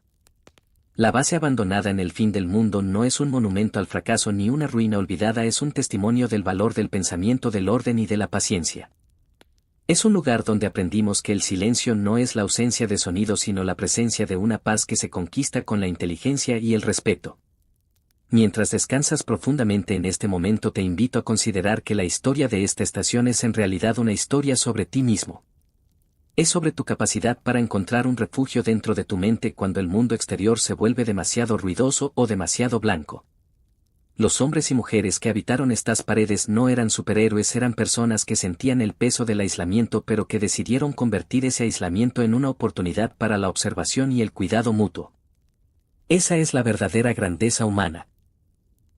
La base abandonada en el fin del mundo no es un monumento al fracaso ni una ruina olvidada, es un testimonio del valor del pensamiento, del orden y de la paciencia. Es un lugar donde aprendimos que el silencio no es la ausencia de sonido sino la presencia de una paz que se conquista con la inteligencia y el respeto. Mientras descansas profundamente en este momento, te invito a considerar que la historia de esta estación es en realidad una historia sobre ti mismo. Es sobre tu capacidad para encontrar un refugio dentro de tu mente cuando el mundo exterior se vuelve demasiado ruidoso o demasiado blanco. Los hombres y mujeres que habitaron estas paredes no eran superhéroes, eran personas que sentían el peso del aislamiento, pero que decidieron convertir ese aislamiento en una oportunidad para la observación y el cuidado mutuo. Esa es la verdadera grandeza humana.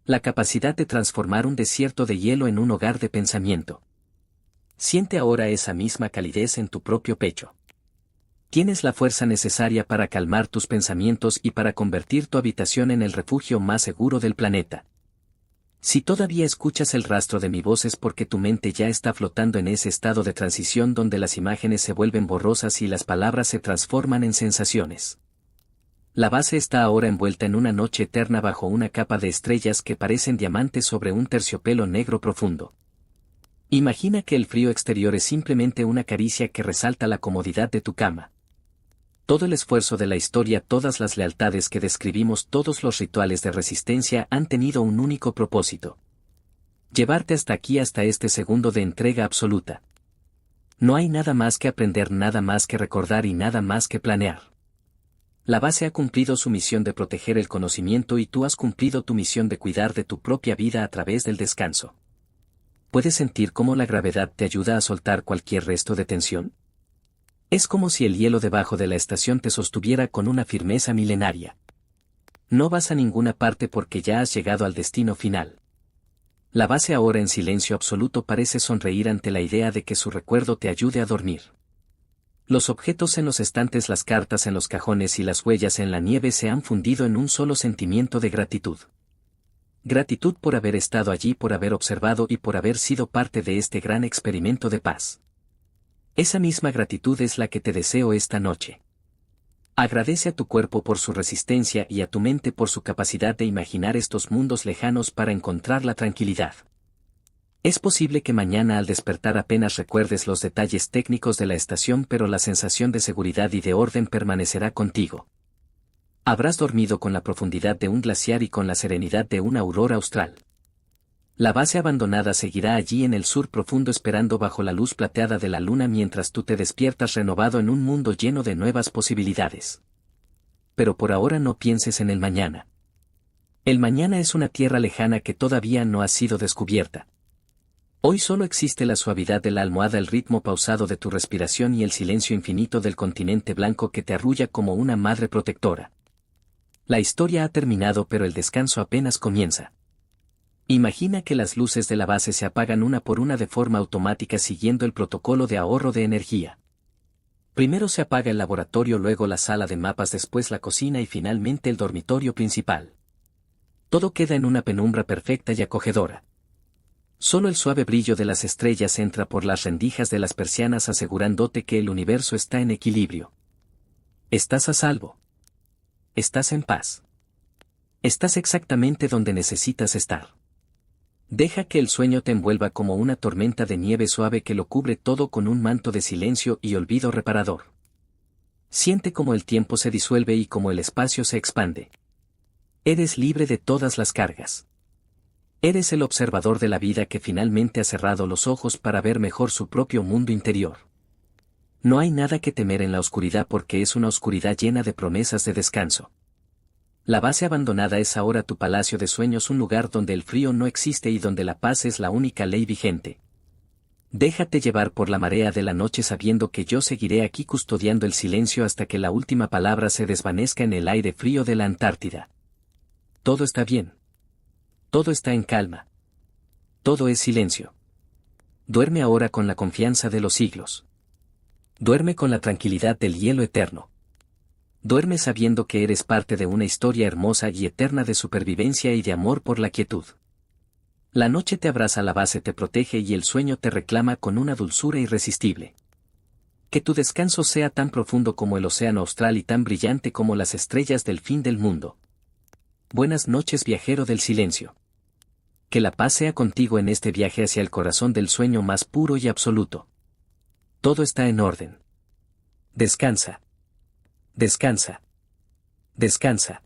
La capacidad de transformar un desierto de hielo en un hogar de pensamiento. Siente ahora esa misma calidez en tu propio pecho. Tienes la fuerza necesaria para calmar tus pensamientos y para convertir tu habitación en el refugio más seguro del planeta. Si todavía escuchas el rastro de mi voz es porque tu mente ya está flotando en ese estado de transición donde las imágenes se vuelven borrosas y las palabras se transforman en sensaciones. La base está ahora envuelta en una noche eterna bajo una capa de estrellas que parecen diamantes sobre un terciopelo negro profundo. Imagina que el frío exterior es simplemente una caricia que resalta la comodidad de tu cama. Todo el esfuerzo de la historia, todas las lealtades que describimos, todos los rituales de resistencia han tenido un único propósito. Llevarte hasta aquí, hasta este segundo de entrega absoluta. No hay nada más que aprender, nada más que recordar y nada más que planear. La base ha cumplido su misión de proteger el conocimiento y tú has cumplido tu misión de cuidar de tu propia vida a través del descanso. ¿Puedes sentir cómo la gravedad te ayuda a soltar cualquier resto de tensión? Es como si el hielo debajo de la estación te sostuviera con una firmeza milenaria. No vas a ninguna parte porque ya has llegado al destino final. La base ahora en silencio absoluto parece sonreír ante la idea de que su recuerdo te ayude a dormir. Los objetos en los estantes, las cartas en los cajones y las huellas en la nieve se han fundido en un solo sentimiento de gratitud. Gratitud por haber estado allí, por haber observado y por haber sido parte de este gran experimento de paz. Esa misma gratitud es la que te deseo esta noche. Agradece a tu cuerpo por su resistencia y a tu mente por su capacidad de imaginar estos mundos lejanos para encontrar la tranquilidad. Es posible que mañana al despertar apenas recuerdes los detalles técnicos de la estación, pero la sensación de seguridad y de orden permanecerá contigo. Habrás dormido con la profundidad de un glaciar y con la serenidad de una aurora austral. La base abandonada seguirá allí en el sur profundo esperando bajo la luz plateada de la luna mientras tú te despiertas renovado en un mundo lleno de nuevas posibilidades. Pero por ahora no pienses en el mañana. El mañana es una tierra lejana que todavía no ha sido descubierta. Hoy solo existe la suavidad de la almohada, el ritmo pausado de tu respiración y el silencio infinito del continente blanco que te arrulla como una madre protectora. La historia ha terminado, pero el descanso apenas comienza. Imagina que las luces de la base se apagan una por una de forma automática siguiendo el protocolo de ahorro de energía. Primero se apaga el laboratorio, luego la sala de mapas, después la cocina y finalmente el dormitorio principal. Todo queda en una penumbra perfecta y acogedora. Solo el suave brillo de las estrellas entra por las rendijas de las persianas asegurándote que el universo está en equilibrio. Estás a salvo. Estás en paz. Estás exactamente donde necesitas estar. Deja que el sueño te envuelva como una tormenta de nieve suave que lo cubre todo con un manto de silencio y olvido reparador. Siente cómo el tiempo se disuelve y cómo el espacio se expande. Eres libre de todas las cargas. Eres el observador de la vida que finalmente ha cerrado los ojos para ver mejor su propio mundo interior. No hay nada que temer en la oscuridad porque es una oscuridad llena de promesas de descanso. La base abandonada es ahora tu palacio de sueños, un lugar donde el frío no existe y donde la paz es la única ley vigente. Déjate llevar por la marea de la noche sabiendo que yo seguiré aquí custodiando el silencio hasta que la última palabra se desvanezca en el aire frío de la Antártida. Todo está bien. Todo está en calma. Todo es silencio. Duerme ahora con la confianza de los siglos. Duerme con la tranquilidad del hielo eterno. Duerme sabiendo que eres parte de una historia hermosa y eterna de supervivencia y de amor por la quietud. La noche te abraza, la base te protege y el sueño te reclama con una dulzura irresistible. Que tu descanso sea tan profundo como el océano austral y tan brillante como las estrellas del fin del mundo. Buenas noches, viajero del silencio. Que la paz sea contigo en este viaje hacia el corazón del sueño más puro y absoluto. Todo está en orden. Descansa. Descansa. Descansa.